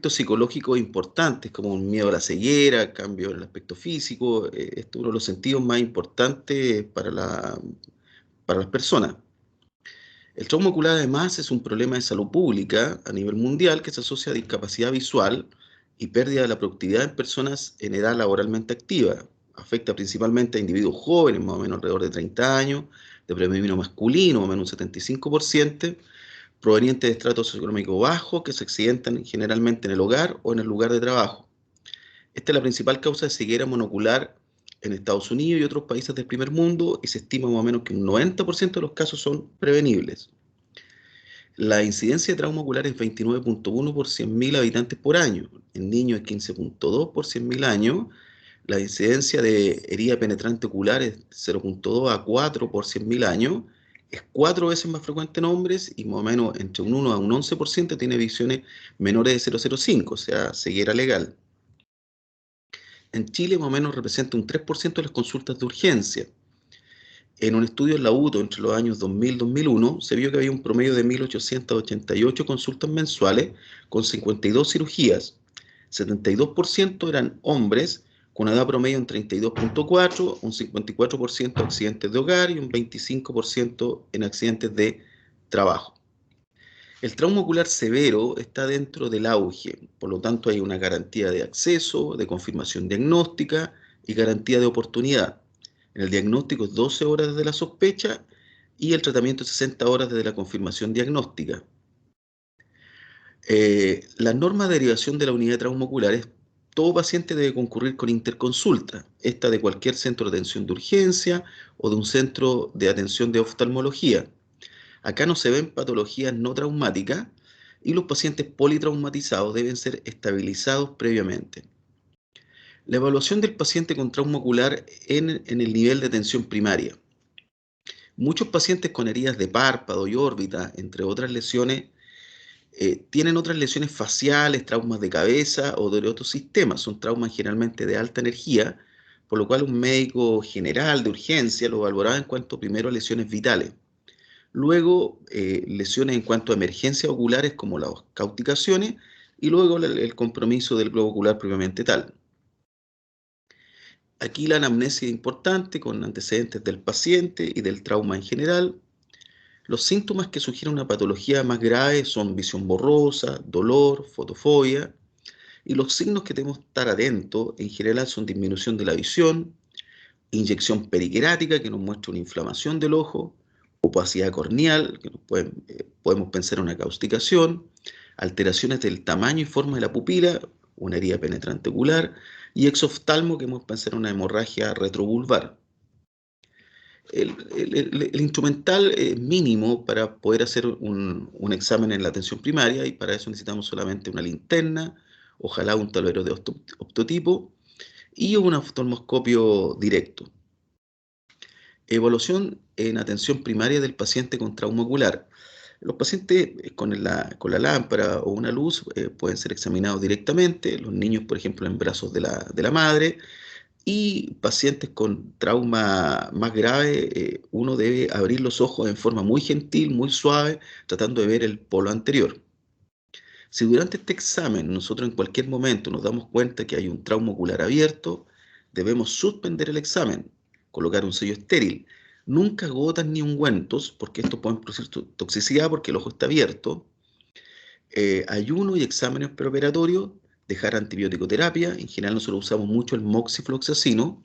psicológicos importantes, como un miedo a la ceguera, cambio en el aspecto físico. Esto es uno de los sentidos más importantes para las personas. El trauma ocular además es un problema de salud pública a nivel mundial que se asocia a discapacidad visual y pérdida de la productividad en personas en edad laboralmente activa. Afecta principalmente a individuos jóvenes, más o menos alrededor de 30 años, de predominio masculino, más o menos un 75%, provenientes de estratos socioeconómicos bajos que se accidentan generalmente en el hogar o en el lugar de trabajo. Esta es la principal causa de ceguera monocular en Estados Unidos y otros países del primer mundo y se estima más o menos que un 90% de los casos son prevenibles. La incidencia de trauma ocular es 29.1 por 100.000 habitantes por año. En niños es 15.2 por 100.000 años. La incidencia de herida penetrante ocular es 0.2 a 4 por 100.000 años. Es 4 veces más frecuente en hombres y más o menos entre un 1 a un 11% tiene visiones menores de 0,05, o sea, ceguera legal. En Chile más o menos representa un 3% de las consultas de urgencia. En un estudio en la UTO entre los años 2000 y 2001 se vio que había un promedio de 1.888 consultas mensuales con 52 cirugías. 72% eran hombres con una edad promedio en 32.4, un 54% accidentes de hogar y un 25% en accidentes de trabajo. El trauma ocular severo está dentro del auge, por lo tanto hay una garantía de acceso, de confirmación diagnóstica y garantía de oportunidad. En el diagnóstico es 12 horas desde la sospecha y el tratamiento es 60 horas desde la confirmación diagnóstica. La norma de derivación de la unidad de trauma ocular es: todo paciente debe concurrir con interconsulta, esta de cualquier centro de atención de urgencia o de un centro de atención de oftalmología. Acá no se ven patologías no traumáticas y los pacientes politraumatizados deben ser estabilizados previamente. La evaluación del paciente con trauma ocular en el nivel de atención primaria. Muchos pacientes con heridas de párpado y órbita, entre otras lesiones, tienen otras lesiones faciales, traumas de cabeza o de otros sistemas. Son traumas generalmente de alta energía, por lo cual un médico general de urgencia lo valoraba en cuanto primero a lesiones vitales. Luego, lesiones en cuanto a emergencias oculares como las cauticaciones y luego el compromiso del globo ocular propiamente tal. Aquí la anamnesis es importante con antecedentes del paciente y del trauma en general. Los síntomas que sugieren una patología más grave son visión borrosa, dolor, fotofobia, y los signos que debemos estar atentos en general son disminución de la visión, inyección periquerática que nos muestra una inflamación del ojo, opacidad corneal, que podemos pensar en una causticación, alteraciones del tamaño y forma de la pupila, una herida penetrante ocular, y exoftalmo, que podemos pensar en una hemorragia retrovulvar. El instrumental es mínimo para poder hacer un examen en la atención primaria y para eso necesitamos solamente una linterna, ojalá un tablero de optotipo y un oftalmoscopio directo. Evaluación en atención primaria del paciente con trauma ocular. Los pacientes con la lámpara o una luz pueden ser examinados directamente, los niños, por ejemplo, en brazos de la madre, y pacientes con trauma más grave, uno debe abrir los ojos en forma muy gentil, muy suave, tratando de ver el polo anterior. Si durante este examen nosotros en cualquier momento nos damos cuenta que hay un trauma ocular abierto, debemos suspender el examen, colocar un sello estéril. Nunca gotas ni ungüentos, porque estos pueden producir toxicidad porque el ojo está abierto. Ayuno y exámenes preoperatorios, dejar antibiótico terapia. En general nosotros usamos mucho el moxifloxacino.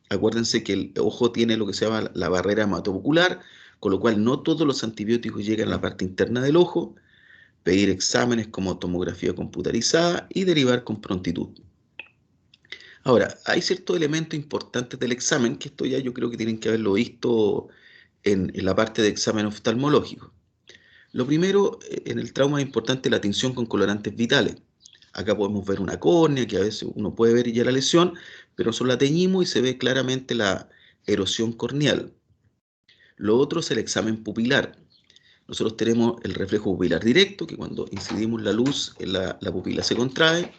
Acuérdense que el ojo tiene lo que se llama la barrera hematoocular, con lo cual no todos los antibióticos llegan a la parte interna del ojo. Pedir exámenes como tomografía computarizada y derivar con prontitud. Ahora, hay ciertos elementos importantes del examen que esto ya yo creo que tienen que haberlo visto en la parte de examen oftalmológico. Lo primero, en el trauma es importante la tinción con colorantes vitales. Acá podemos ver una córnea, que a veces uno puede ver ya la lesión, pero solo la teñimos y se ve claramente la erosión corneal. Lo otro es el examen pupilar. Nosotros tenemos el reflejo pupilar directo, que cuando incidimos la luz, la pupila se contrae.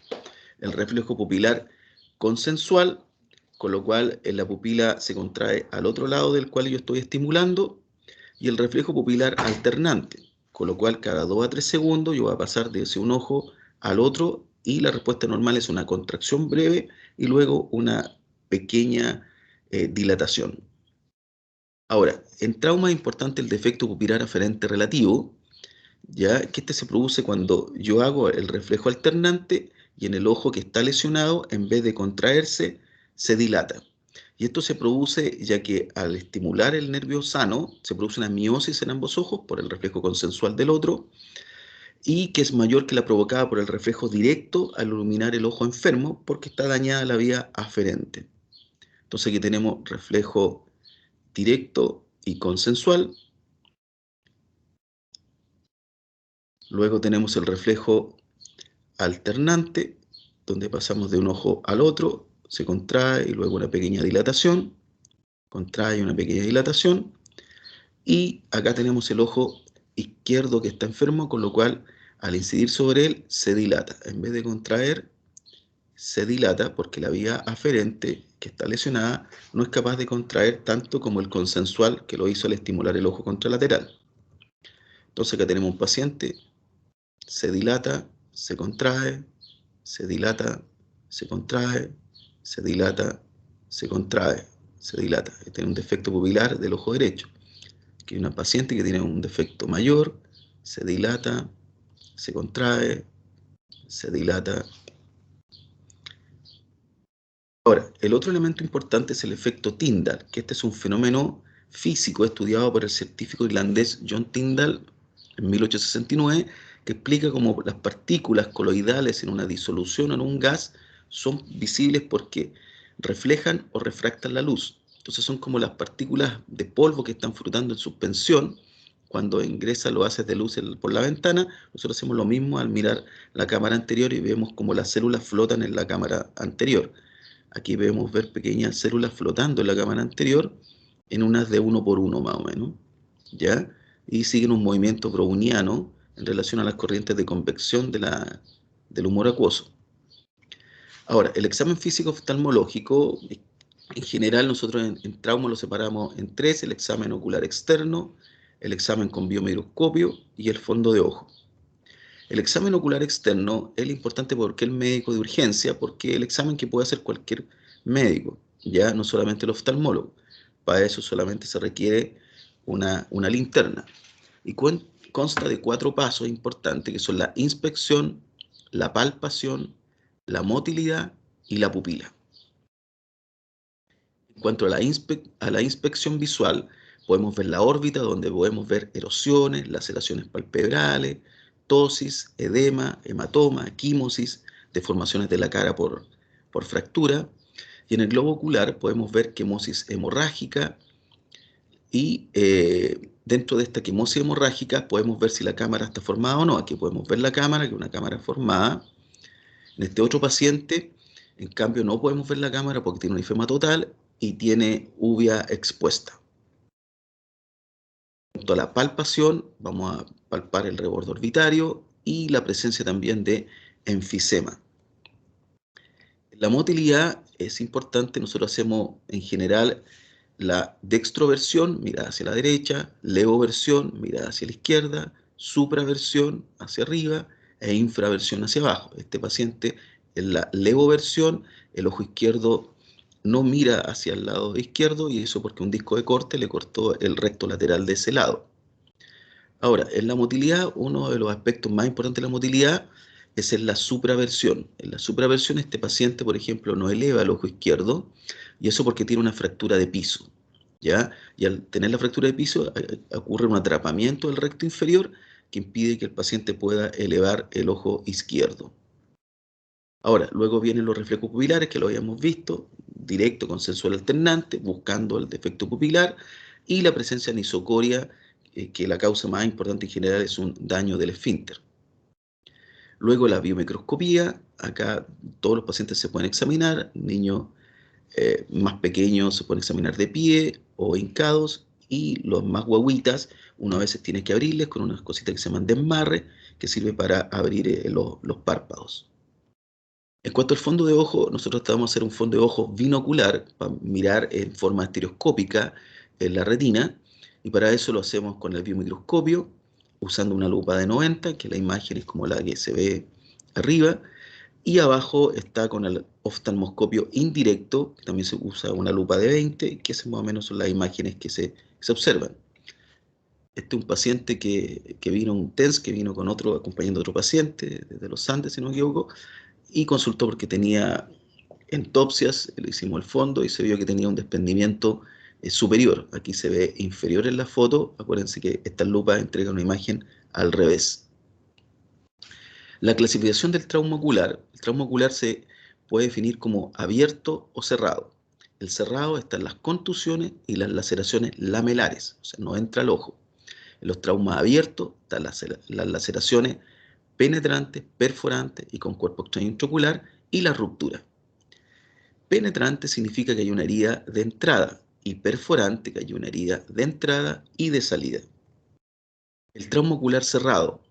El reflejo pupilar consensual, con lo cual la pupila se contrae al otro lado del cual yo estoy estimulando. Y el reflejo pupilar alternante, con lo cual cada 2 a 3 segundos yo voy a pasar de un ojo al otro y la respuesta normal es una contracción breve y luego una pequeña dilatación. Ahora, en trauma es importante el defecto pupilar aferente relativo, ya que este se produce cuando yo hago el reflejo alternante y en el ojo que está lesionado, en vez de contraerse, se dilata. Y esto se produce ya que al estimular el nervio sano, se produce una miosis en ambos ojos por el reflejo consensual del otro, y que es mayor que la provocada por el reflejo directo al iluminar el ojo enfermo porque está dañada la vía aferente. Entonces aquí tenemos reflejo directo y consensual. Luego tenemos el reflejo alternante, donde pasamos de un ojo al otro, se contrae y luego una pequeña dilatación, contrae una pequeña dilatación, y acá tenemos el ojo izquierdo que está enfermo, con lo cual al incidir sobre él se dilata. En vez de contraer, se dilata porque la vía aferente que está lesionada no es capaz de contraer tanto como el consensual que lo hizo al estimular el ojo contralateral. Entonces acá tenemos un paciente, se dilata, se contrae, se dilata, se contrae, se dilata, se contrae, se dilata. Este es un defecto pupilar del ojo derecho. Aquí hay una paciente que tiene un defecto mayor, se dilata, se contrae, se dilata. Ahora, el otro elemento importante es el efecto Tyndall, que este es un fenómeno físico estudiado por el científico irlandés John Tyndall en 1869, que explica cómo las partículas coloidales en una disolución o en un gas son visibles porque reflejan o refractan la luz. Entonces son como las partículas de polvo que están flotando en suspensión. Cuando ingresa los haces de luz por la ventana, nosotros hacemos lo mismo al mirar la cámara anterior y vemos como las células flotan en la cámara anterior. Aquí podemos ver pequeñas células flotando en la cámara anterior en unas de 1 por 1 más o menos, ¿ya? Y siguen un movimiento browniano en relación a las corrientes de convección del humor acuoso. Ahora, el examen físico oftalmológico, en general nosotros en trauma lo separamos en tres: el examen ocular externo, el examen con biomicroscopio y el fondo de ojo. El examen ocular externo es importante porque el médico de urgencia, porque el examen que puede hacer cualquier médico, ya no solamente el oftalmólogo. Para eso solamente se requiere una linterna. Y consta de 4 pasos importantes, que son la inspección, la palpación, la motilidad y la pupila. En cuanto a la inspección visual, podemos ver la órbita, donde podemos ver erosiones, laceraciones palpebrales, ptosis, edema, hematoma, quimosis, deformaciones de la cara por fractura. Y en el globo ocular podemos ver quemosis hemorrágica y dentro de esta quemosis hemorrágica podemos ver si la cámara está formada o no. Aquí podemos ver la cámara, que es una cámara formada. En este otro paciente, en cambio, no podemos ver la cámara porque tiene un ifema total y tiene uvea expuesta. En cuanto a la palpación, vamos a palpar el rebordo orbitario y la presencia también de enfisema. La motilidad es importante. Nosotros hacemos en general la dextroversión, mirada hacia la derecha, levoversión, mirada hacia la izquierda, supraversión hacia arriba e infraversión hacia abajo. Este paciente, en la levoversión, el ojo izquierdo no mira hacia el lado izquierdo, y eso porque un disco de corte le cortó el recto lateral de ese lado. Ahora, en la motilidad, uno de los aspectos más importantes de la motilidad es en la supraversión. En la supraversión, este paciente, por ejemplo, no eleva el ojo izquierdo, y eso porque tiene una fractura de piso, ¿ya? Y al tener la fractura de piso, ocurre un atrapamiento del recto inferior que impide que el paciente pueda elevar el ojo izquierdo. Ahora, luego vienen los reflejos pupilares, que lo habíamos visto, directo, consensual, alternante, buscando el defecto pupilar, y la presencia de anisocoria, que la causa más importante en general es un daño del esfínter. Luego la biomicroscopía. Acá todos los pacientes se pueden examinar. Niños más pequeños se pueden examinar de pie o hincados, y los más guaguitas uno a veces tiene que abrirles con unas cositas que se llaman desmarre, que sirve para abrir los párpados. En cuanto al fondo de ojo, nosotros tratamos de hacer un fondo de ojo binocular para mirar en forma estereoscópica en la retina, y para eso lo hacemos con el biomicroscopio, usando una lupa de 90, que la imagen es como la que se ve arriba, Y abajo está con el oftalmoscopio indirecto, que también se usa una lupa de 20, que esas más o menos son las imágenes que se observan. Este es un paciente que vino, un TENS, que vino con otro, acompañando a otro paciente desde los Andes, si no me equivoco, y consultó porque tenía entopsias, le hicimos el fondo y se vio que tenía un desprendimiento superior. Aquí se ve inferior en la foto. Acuérdense que esta lupa entrega una imagen al revés. La clasificación del trauma ocular. El trauma ocular se puede definir como abierto o cerrado. El cerrado está en las contusiones y las laceraciones lamelares, o sea, no entra al ojo. En los traumas abiertos están las laceraciones penetrantes, perforantes y con cuerpo extraño intraocular, y la ruptura. Penetrante significa que hay una herida de entrada, y perforante que hay una herida de entrada y de salida. El trauma ocular cerrado.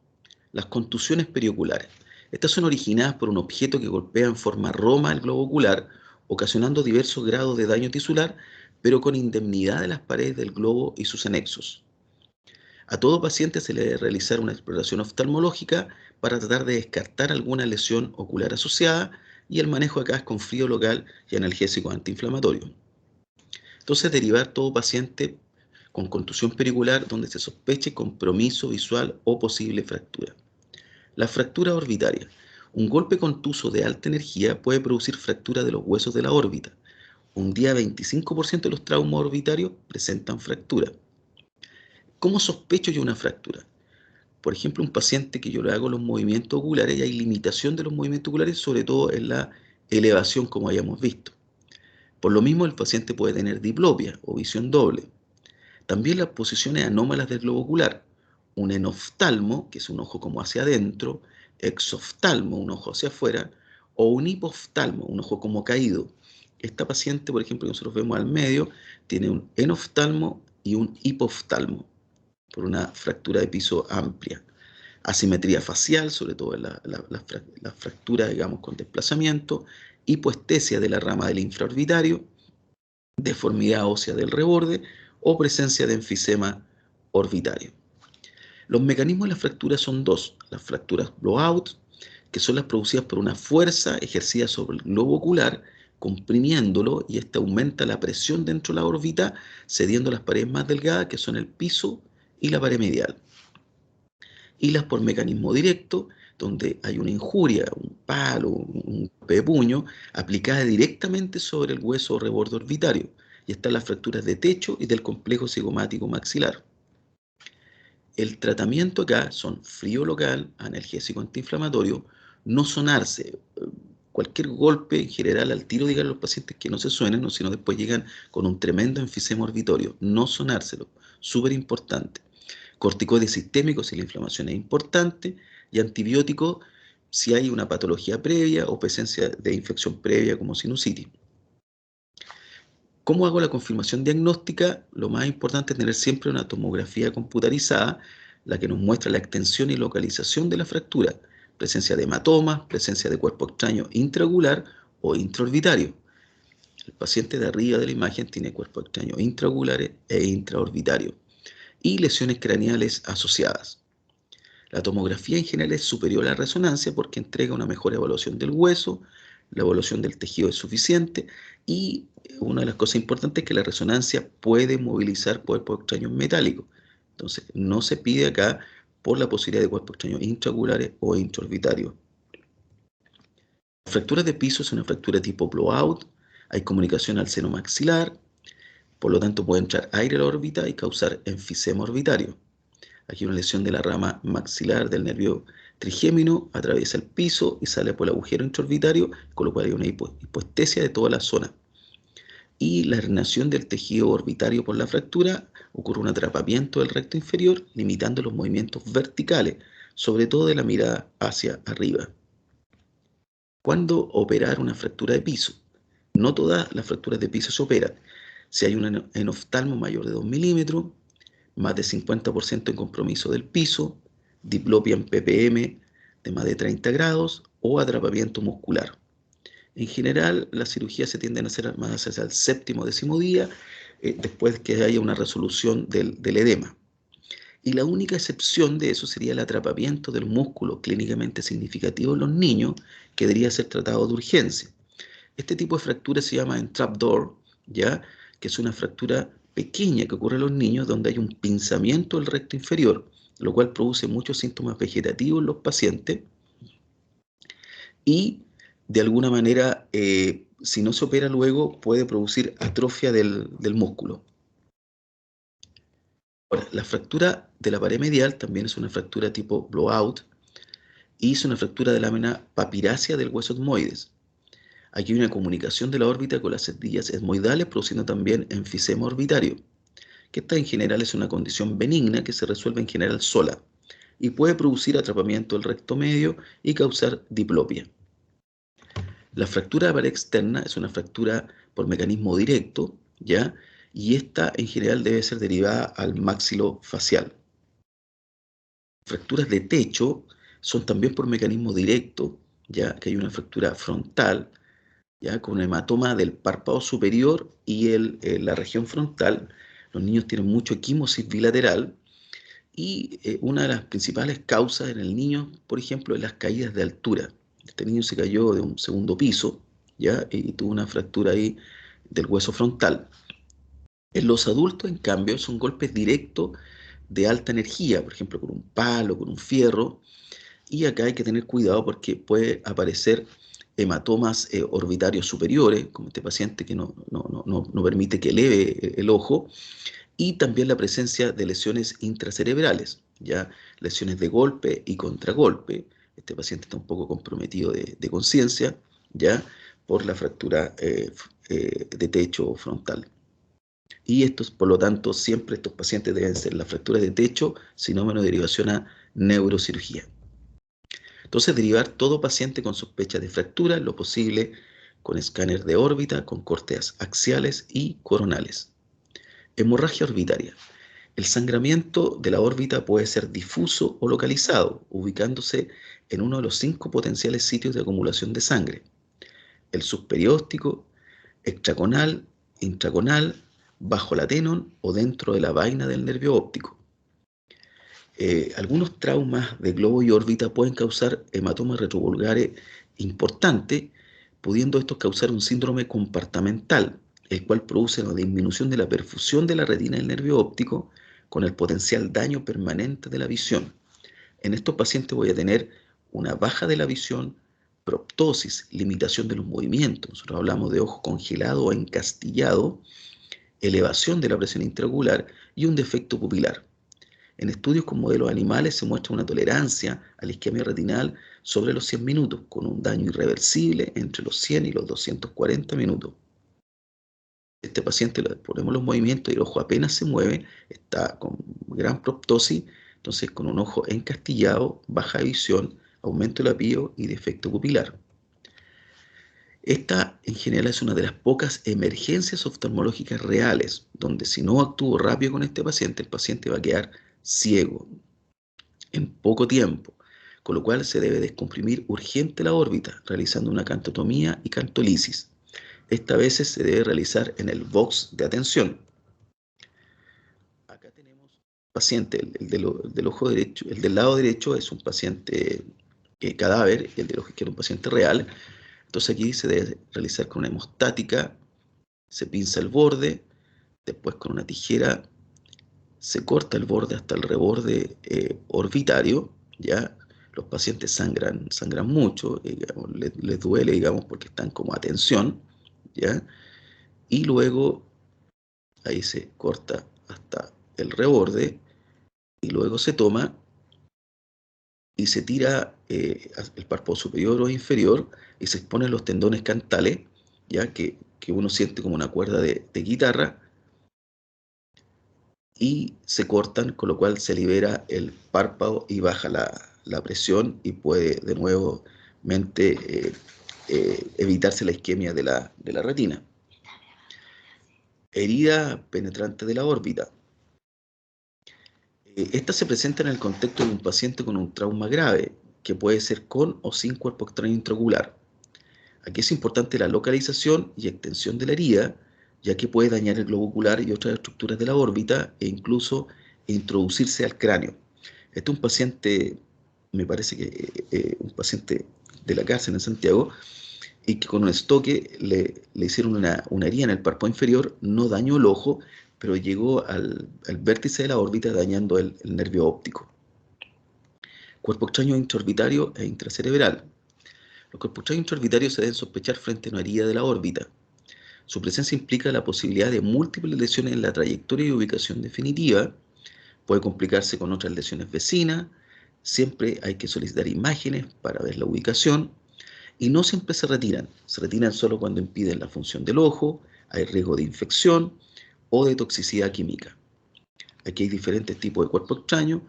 Las contusiones perioculares. Estas son originadas por un objeto que golpea en forma roma el globo ocular, ocasionando diversos grados de daño tisular, pero con indemnidad de las paredes del globo y sus anexos. A todo paciente se le debe realizar una exploración oftalmológica para tratar de descartar alguna lesión ocular asociada, y el manejo acá es con frío local y analgésico antiinflamatorio. Entonces, derivar todo paciente con contusión pericular donde se sospeche compromiso visual o posible fractura. La fractura orbitaria. Un golpe contuso de alta energía puede producir fractura de los huesos de la órbita. Un día 25% de los traumas orbitarios presentan fractura. ¿Cómo sospecho yo una fractura? Por ejemplo, un paciente que yo le hago los movimientos oculares y hay limitación de los movimientos oculares, sobre todo en la elevación, como hayamos visto. Por lo mismo, el paciente puede tener diplopia o visión doble. También las posiciones anómalas del globo ocular. Un enoftalmo, que es un ojo como hacia adentro, exoftalmo, un ojo hacia afuera, o un hipoftalmo, un ojo como caído. Esta paciente, por ejemplo, que nosotros vemos al medio, tiene un enoftalmo y un hipoftalmo, por una fractura de piso amplia. Asimetría facial, sobre todo en la fractura, digamos, con desplazamiento, hipoestesia de la rama del infraorbitario, deformidad ósea del reborde o presencia de enfisema orbitario. Los mecanismos de la fractura son dos: las fracturas blowout, que son las producidas por una fuerza ejercida sobre el globo ocular, comprimiéndolo, y esta aumenta la presión dentro de la órbita, cediendo las paredes más delgadas, que son el piso y la pared medial. Y las por mecanismo directo, donde hay una injuria, un palo, un golpe de puño, aplicada directamente sobre el hueso o reborde orbitario. Y están las fracturas de techo y del complejo cigomático maxilar. El tratamiento acá son frío local, analgésico antiinflamatorio, no sonarse. Cualquier golpe, en general, al tiro digan a los pacientes que no se suenen, no, sino después llegan con un tremendo enfisema orbitorio. No sonárselo, súper importante. Corticoides sistémicos si la inflamación es importante, y antibióticos si hay una patología previa o presencia de infección previa como sinusitis. ¿Cómo hago la confirmación diagnóstica? Lo más importante es tener siempre una tomografía computarizada, la que nos muestra la extensión y localización de la fractura, presencia de hematomas, presencia de cuerpo extraño intraocular o intraorbitario. El paciente de arriba de la imagen tiene cuerpo extraño intraoculares e intraorbitario y lesiones craneales asociadas. La tomografía en general es superior a la resonancia porque entrega una mejor evaluación del hueso, la evaluación del tejido es suficiente, y una de las cosas importantes es que la resonancia puede movilizar cuerpos extraños metálicos. Entonces, no se pide acá por la posibilidad de cuerpos extraños intraoculares o intraorbitarios. La fractura de piso es una fractura tipo blowout, hay comunicación al seno maxilar, por lo tanto puede entrar aire a la órbita y causar enfisema orbitario. Aquí una lesión de la rama maxilar del nervio trigémino, atraviesa el piso y sale por el agujero intraorbitario, con lo cual hay una hipoestesia de toda la zona. Y la herniación del tejido orbitario por la fractura, ocurre un atrapamiento del recto inferior, limitando los movimientos verticales, sobre todo de la mirada hacia arriba. ¿Cuándo operar una fractura de piso? No todas las fracturas de piso se operan. Si hay un enoftalmo mayor de 2 milímetros, más de 50% en compromiso del piso, diplopia en ppm de más de 30 grados o atrapamiento muscular. En general, las cirugías se tienden a hacer más hacia el séptimo o décimo día, después que haya una resolución del edema. Y la única excepción de eso sería el atrapamiento del músculo clínicamente significativo en los niños, que debería ser tratado de urgencia. Este tipo de fractura se llama entrapment, ¿ya? Que es una fractura pequeña que ocurre en los niños donde hay un pinzamiento del recto inferior, lo cual produce muchos síntomas vegetativos en los pacientes y de alguna manera, si no se opera luego, puede producir atrofia del músculo. Ahora, la fractura de la pared medial también es una fractura tipo blowout y es una fractura de lámina papirácea del hueso etmoides. Aquí hay una comunicación de la órbita con las endillas etmoidales, produciendo también enfisema orbitario, que esta en general es una condición benigna que se resuelve en general sola y puede producir atrapamiento del recto medio y causar diplopia. La fractura de pared externa es una fractura por mecanismo directo, ¿ya? Y esta en general debe ser derivada al maxilofacial. Fracturas de techo son también por mecanismo directo, ya que hay una fractura frontal, ya con un hematoma del párpado superior y la región frontal. Los niños tienen mucho equimosis bilateral y una de las principales causas en el niño, por ejemplo, es las caídas de altura. Este niño se cayó de un segundo piso, ¿ya? Y tuvo una fractura ahí del hueso frontal. En los adultos, en cambio, son golpes directos de alta energía, por ejemplo, con un palo, con un fierro, y acá hay que tener cuidado porque puede aparecer hematomas orbitarios superiores, como este paciente que no permite que eleve el ojo, y también la presencia de lesiones intracerebrales, ya lesiones de golpe y contragolpe. Este paciente está un poco comprometido de conciencia, ya por la fractura de techo frontal. Y estos, por lo tanto, siempre estos pacientes deben ser las fracturas de techo, sinómeno de derivación a neurocirugía. Entonces, derivar todo paciente con sospecha de fractura, lo posible con escáner de órbita, con cortes axiales y coronales. Hemorragia orbitaria. El sangramiento de la órbita puede ser difuso o localizado, ubicándose en uno de los 5 potenciales sitios de acumulación de sangre: el subperióstico, extraconal, intraconal, bajo la tenon o dentro de la vaina del nervio óptico. Algunos traumas de globo y órbita pueden causar hematomas retrovulgares importantes, pudiendo estos causar un síndrome compartamental, el cual produce una disminución de la perfusión de la retina del nervio óptico con el potencial daño permanente de la visión. En estos pacientes voy a tener una baja de la visión, proptosis, limitación de los movimientos, nosotros hablamos de ojo congelado o encastillado, elevación de la presión intraocular y un defecto pupilar. En estudios con modelos animales se muestra una tolerancia a la isquemia retinal sobre los 100 minutos, con un daño irreversible entre los 100 y los 240 minutos. Este paciente le ponemos los movimientos y el ojo apenas se mueve, está con gran proptosis, entonces con un ojo encastillado, baja visión, aumento del apío y defecto pupilar. Esta en general es una de las pocas emergencias oftalmológicas reales, donde si no actúo rápido con este paciente, el paciente va a quedar ciego en poco tiempo, con lo cual se debe descomprimir urgente la órbita, realizando una cantotomía y cantolisis. Esta vez se debe realizar en el box de atención. Acá tenemos paciente, del ojo derecho, el del lado derecho es un paciente cadáver, y el del ojo izquierdo un paciente real. Entonces aquí se debe realizar con una hemostática, se pinza el borde, después con una tijera se corta el borde hasta el reborde orbitario, ¿ya? Los pacientes sangran mucho, digamos, les duele, digamos, porque están como a tensión, ¿ya? Y luego ahí se corta hasta el reborde y luego se toma y se tira el párpado superior o inferior y se exponen los tendones cantales, ya que uno siente como una cuerda de guitarra, y se cortan, con lo cual se libera el párpado y baja la presión y puede de nuevo evitarse la isquemia de la retina. Herida penetrante de la órbita. Esta se presenta en el contexto de un paciente con un trauma grave, que puede ser con o sin cuerpo extraño intraocular. Aquí es importante la localización y extensión de la herida, ya que puede dañar el globo ocular y otras estructuras de la órbita e incluso e introducirse al cráneo. Este es un paciente, me parece que un paciente de la cárcel en Santiago, y que con un estoque le hicieron una herida en el párpado inferior, no dañó el ojo, pero llegó al vértice de la órbita dañando el nervio óptico. Cuerpo extraño intraorbitario e intracerebral. Los cuerpos extraños intraorbitarios se deben sospechar frente a una herida de la órbita. Su presencia implica la posibilidad de múltiples lesiones en la trayectoria y ubicación definitiva. Puede complicarse con otras lesiones vecinas. Siempre hay que solicitar imágenes para ver la ubicación. Y no siempre se retiran solo cuando impiden la función del ojo, hay riesgo de infección o de toxicidad química. Aquí hay diferentes tipos de cuerpo extraño.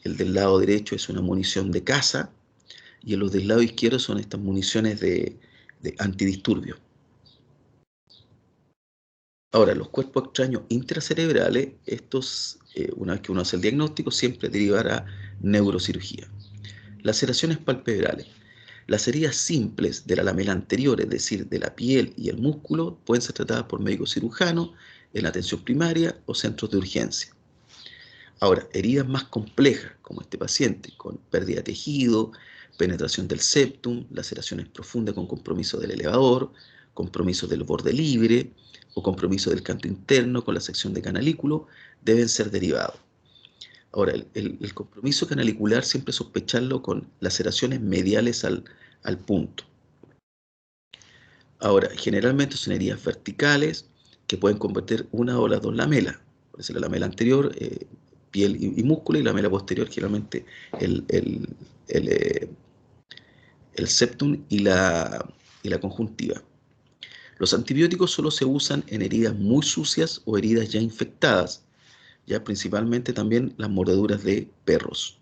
El del lado derecho es una munición de caza y los del lado izquierdo son estas municiones de antidisturbios. Ahora, los cuerpos extraños intracerebrales, estos, una vez que uno hace el diagnóstico, siempre derivará neurocirugía. Laceraciones palpebrales. Las heridas simples de la lamela anterior, es decir, de la piel y el músculo, pueden ser tratadas por médicos cirujanos en la atención primaria o centros de urgencia. Ahora, heridas más complejas, como este paciente, con pérdida de tejido, penetración del septum, laceraciones profundas con compromiso del elevador, compromiso del borde libre o compromiso del canto interno con la sección de canalículo, deben ser derivados. Ahora, el compromiso canalicular siempre sospecharlo con laceraciones mediales al punto. Ahora, generalmente son heridas verticales que pueden convertir una o las dos lamelas. Por eso la lamela anterior, piel y músculo, y la lamela posterior, generalmente el septum y la conjuntiva. Los antibióticos solo se usan en heridas muy sucias o heridas ya infectadas, ya principalmente también las mordeduras de perros.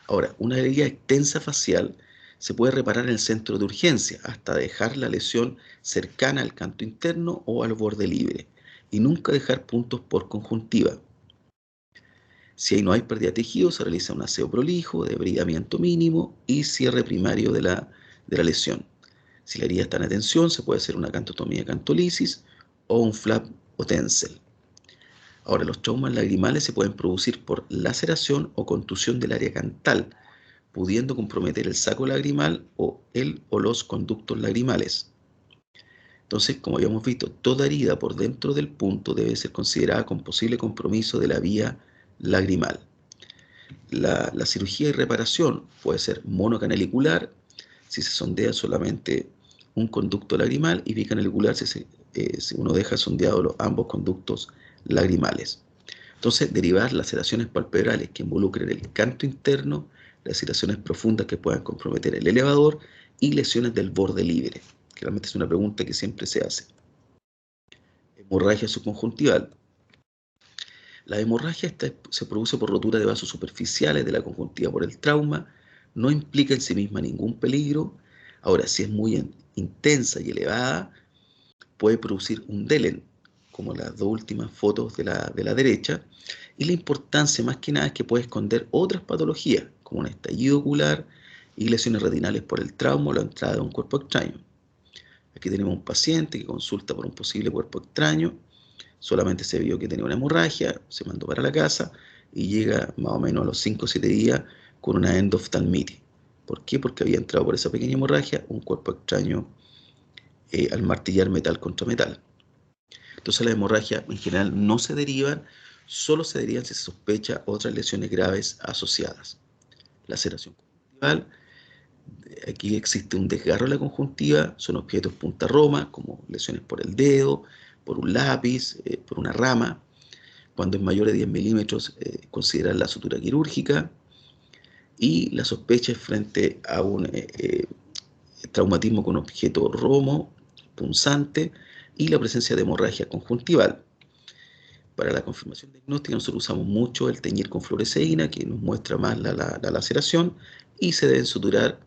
Ahora, una herida extensa facial se puede reparar en el centro de urgencia hasta dejar la lesión cercana al canto interno o al borde libre y nunca dejar puntos por conjuntiva. Si ahí no hay pérdida de tejido, se realiza un aseo prolijo, debridamiento mínimo y cierre primario de la lesión. Si la herida está en atención, se puede hacer una cantotomía cantolisis o un flap o TENSEL. Ahora, los traumas lagrimales se pueden producir por laceración o contusión del área cantal, pudiendo comprometer el saco lagrimal o el o los conductos lagrimales. Entonces, como habíamos visto, toda herida por dentro del punto debe ser considerada con posible compromiso de la vía lagrimal. La cirugía y reparación puede ser monocanalicular si se sondea solamente un conducto lagrimal y bicanalicular si uno deja sondeados ambos conductos lagrimales. Entonces, derivar laceraciones palpebrales que involucren el canto interno, laceraciones profundas que puedan comprometer el elevador y lesiones del borde libre, que realmente es una pregunta que siempre se hace. Hemorragia subconjuntival. La hemorragia se produce por rotura de vasos superficiales de la conjuntiva por el trauma, no implica en sí misma ningún peligro. Ahora, si es muy intensa y elevada, puede producir un DELEN, como las dos últimas fotos de la derecha, y la importancia más que nada es que puede esconder otras patologías, como un estallido ocular y lesiones retinales por el trauma o la entrada de un cuerpo extraño. Aquí tenemos un paciente que consulta por un posible cuerpo extraño, solamente se vio que tenía una hemorragia, se mandó para la casa y llega más o menos a los 5 o 7 días con una endoftalmitis. ¿Por qué? Porque había entrado por esa pequeña hemorragia un cuerpo extraño al martillar metal contra metal. Entonces las hemorragias en general no se derivan, solo se derivan si se sospecha otras lesiones graves asociadas. Laceración conjuntival, aquí existe un desgarro de la conjuntiva, son objetos punta roma, como lesiones por el dedo, por un lápiz, por una rama. Cuando es mayor de 10 milímetros, considerar la sutura quirúrgica. Y la sospecha es frente a un traumatismo con objeto romo, punzante, y la presencia de hemorragia conjuntival. Para la confirmación diagnóstica nosotros usamos mucho el teñir con fluoresceína, que nos muestra más la laceración, y se deben suturar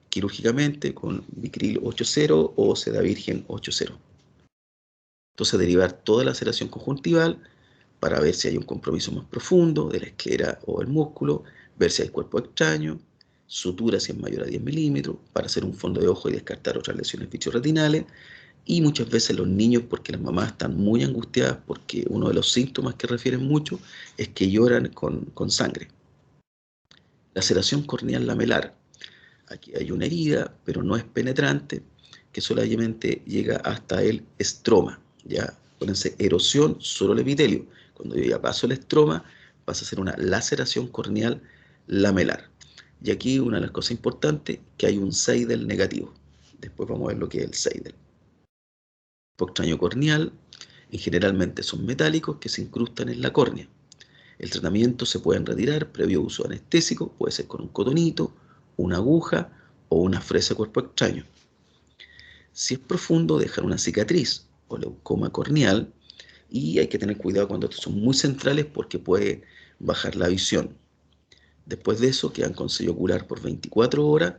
quirúrgicamente con Vicryl 8.0 o seda virgen 8.0. Entonces derivar toda la laceración conjuntival para ver si hay un compromiso más profundo de la esclera o el músculo, ver si hay cuerpo extraño, sutura si es mayor a 10 milímetros, para hacer un fondo de ojo y descartar otras lesiones vitrioretinales, Y muchas veces los niños, porque las mamás están muy angustiadas, porque uno de los síntomas que refieren mucho es que lloran con sangre. Laceración corneal lamelar. Aquí hay una herida, pero no es penetrante, que solamente llega hasta el estroma. Ya, acuérdense, erosión, solo el epitelio. Cuando yo ya paso el estroma, pasa a ser una laceración corneal lamelar. Y aquí una de las cosas importantes, que hay un Seidel negativo. Después vamos a ver lo que es el Seidel. Extraño corneal, y generalmente son metálicos que se incrustan en la córnea. El tratamiento se puede retirar previo uso anestésico, puede ser con un cotonito, una aguja o una fresa de cuerpo extraño. Si es profundo, dejan una cicatriz o leucoma corneal, y hay que tener cuidado cuando estos son muy centrales porque puede bajar la visión. Después de eso quedan con sello ocular por 24 horas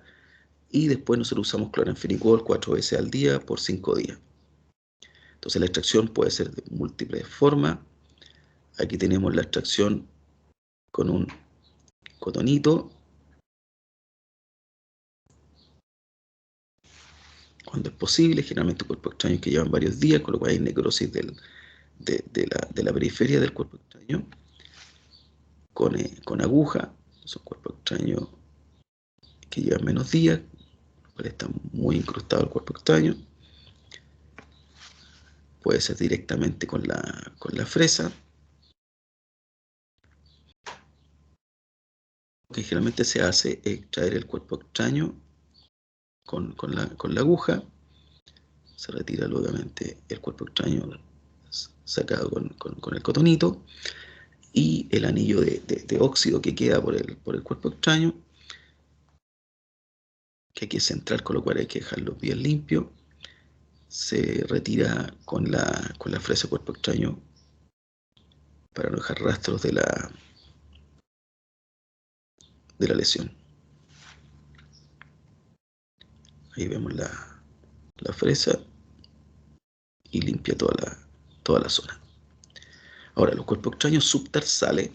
y después nosotros usamos cloranfenicol 4 veces al día por 5 días. Entonces la extracción puede ser de múltiples formas. Aquí tenemos la extracción con un cotonito, cuando es posible, generalmente cuerpos extraños que llevan varios días, con lo cual hay necrosis de la periferia del cuerpo extraño, con aguja, son cuerpos extraños que llevan menos días, los cuales están muy incrustados el cuerpo extraño. Puede ser directamente con la fresa. Lo que generalmente se hace es extraer el cuerpo extraño con la aguja. Se retira nuevamente el cuerpo extraño sacado con el cotonito, y el anillo de óxido que queda por el cuerpo extraño, que aquí es central, con lo cual hay que dejarlo bien limpio, se retira con la fresa de cuerpo extraño para no dejar rastros de la lesión. Ahí vemos la fresa y limpia toda la zona. Ahora, los cuerpos extraños subtarsales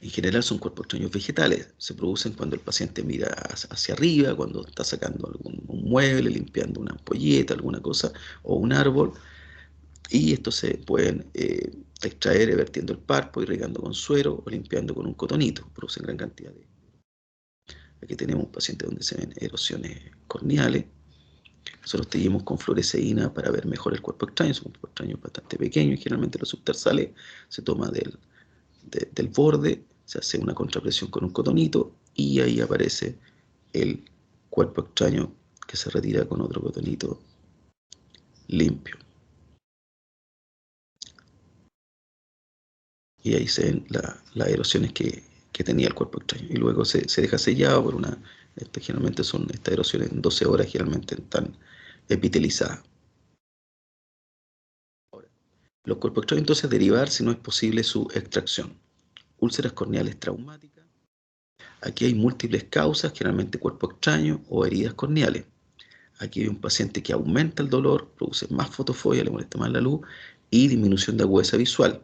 en general son cuerpos extraños vegetales. Se producen cuando el paciente mira hacia arriba, cuando está sacando un mueble, limpiando una ampolleta, alguna cosa, o un árbol. Y estos se pueden extraer vertiendo el párpado, irrigando con suero o limpiando con un cotonito. Producen gran cantidad de... Aquí tenemos un paciente donde se ven erosiones corneales. Nosotros teñimos con fluoresceína para ver mejor el cuerpo extraño. Es un cuerpo extraño bastante pequeño y generalmente los subtarsales se toma del borde, se hace una contrapresión con un cotonito y ahí aparece el cuerpo extraño que se retira con otro cotonito limpio. Y ahí se ven las erosiones que tenía el cuerpo extraño. Y luego se deja sellado por generalmente son estas erosiones en 12 horas, generalmente están epitelizadas. Ahora, los cuerpos extraños entonces derivar si no es posible su extracción. Úlceras corneales traumáticas. Aquí hay múltiples causas, generalmente cuerpo extraño o heridas corneales. Aquí hay un paciente que aumenta el dolor, produce más fotofobia, le molesta más la luz y disminución de agudeza visual.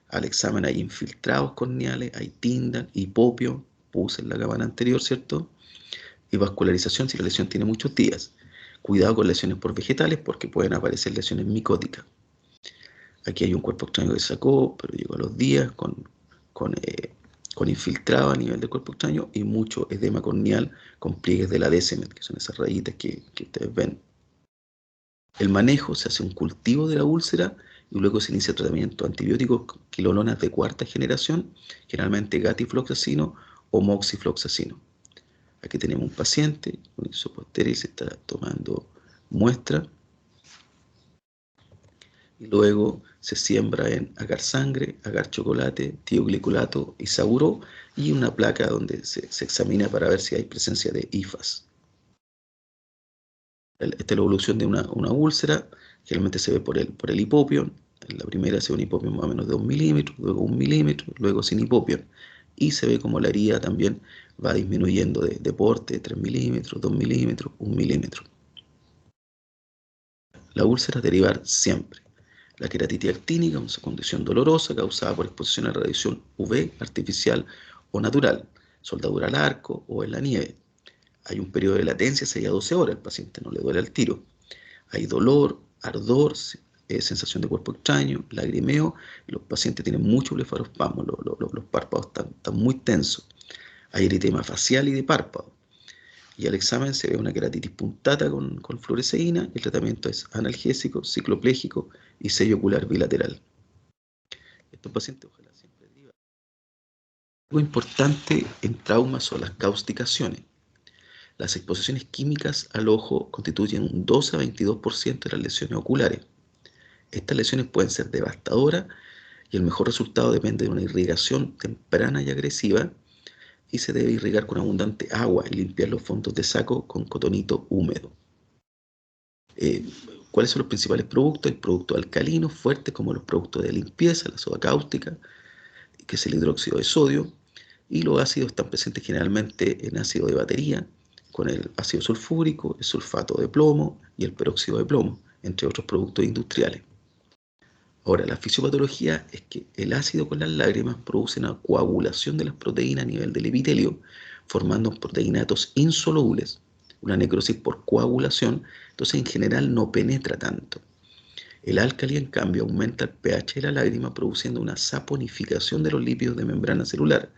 Al examen hay infiltrados corneales, hay tinda, hipopio, puse en la cámara anterior, ¿cierto? Y vascularización si la lesión tiene muchos días. Cuidado con lesiones por vegetales porque pueden aparecer lesiones micóticas. Aquí hay un cuerpo extraño que se sacó, pero llegó a los días con infiltrado a nivel del cuerpo extraño y mucho edema corneal con pliegues de la Descemet, que son esas rayitas que ustedes ven. El manejo se hace un cultivo de la úlcera y luego se inicia tratamiento antibiótico con quinolonas de cuarta generación, generalmente gatifloxacino o moxifloxacino. Aquí tenemos un paciente con isoposteria y se está tomando muestra. Y luego se siembra en agar sangre, agar chocolate, tioglicolato y sauro y una placa donde se examina para ver si hay presencia de IFAS. Esta es la evolución de una úlcera, generalmente se ve por el hipopión. En la primera se ve un hipopión más o menos de 1 milímetro, luego 1 milímetro, luego sin hipopión. Y se ve como la herida también va disminuyendo de porte, 3 milímetros, 2 milímetros, 1 milímetro. La úlcera derivar siempre. La queratitis actínica, una condición dolorosa causada por exposición a radiación UV artificial o natural, soldadura al arco o en la nieve. Hay un periodo de latencia, 6 a 12 horas, el paciente no le duele al tiro. Hay dolor, ardor, sensación de cuerpo extraño, lagrimeo, y los pacientes tienen mucho blefarospasmo, los párpados están muy tensos. Hay eritema facial y de párpado. Y al examen se ve una queratitis puntata con fluoresceína. El tratamiento es analgésico, cicloplégico y sello ocular bilateral. Estos pacientes ojalá siempre derivan. Algo importante en trauma son las causticaciones. Las exposiciones químicas al ojo constituyen un 12 a 22% de las lesiones oculares. Estas lesiones pueden ser devastadoras y el mejor resultado depende de una irrigación temprana y agresiva, y se debe irrigar con abundante agua y limpiar los fondos de saco con cotonito húmedo. ¿Cuáles son los principales productos? Hay productos alcalinos fuertes como los productos de limpieza, la soda cáustica, que es el hidróxido de sodio, y los ácidos están presentes generalmente en ácido de batería, con el ácido sulfúrico, el sulfato de plomo y el peróxido de plomo, entre otros productos industriales. Ahora, la fisiopatología es que el ácido con las lágrimas produce una coagulación de las proteínas a nivel del epitelio, formando proteínatos insolubles, una necrosis por coagulación, entonces en general no penetra tanto. El álcali, en cambio, aumenta el pH de la lágrima, produciendo una saponificación de los lípidos de membrana celular,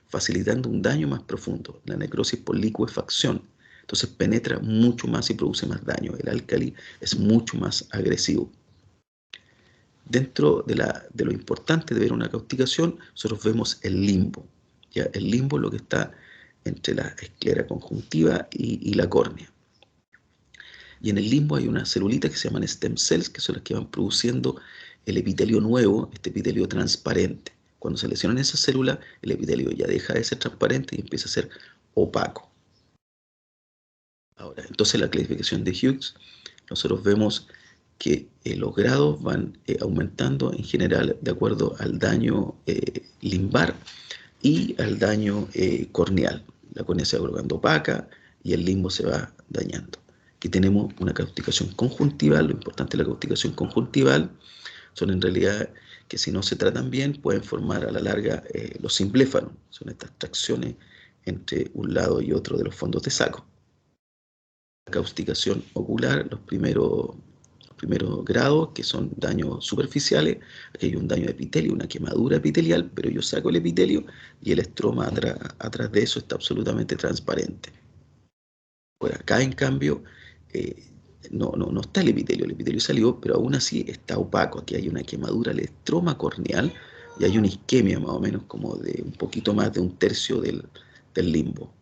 facilitando un daño más profundo, la necrosis por licuefacción. Entonces penetra mucho más y produce más daño. El álcali es mucho más agresivo. Dentro de lo importante de ver una causticación, nosotros vemos el limbo. ¿Ya? El limbo es lo que está entre la esclera conjuntiva y la córnea. Y en el limbo hay unas celulitas que se llaman stem cells, que son las que van produciendo el epitelio nuevo, este epitelio transparente. Cuando se lesionan esas células, el epitelio ya deja de ser transparente y empieza a ser opaco. Ahora, entonces la clasificación de Hughes, nosotros vemos que los grados van aumentando en general de acuerdo al daño limbar y al daño corneal. La córnea se va colocando opaca y el limbo se va dañando. Aquí tenemos una causticación conjuntival. Lo importante de la causticación conjuntival son en realidad que si no se tratan bien pueden formar a la larga los simbléfanos. Son estas tracciones entre un lado y otro de los fondos de saco. La causticación ocular, los primeros grados, que son daños superficiales. Aquí hay un daño de epitelio, una quemadura epitelial, pero yo saco el epitelio y el estroma atrás de eso está absolutamente transparente. Por acá, en cambio, no está el epitelio salió, pero aún así está opaco. Aquí hay una quemadura al estroma corneal y hay una isquemia más o menos como de un poquito más de un tercio del limbo.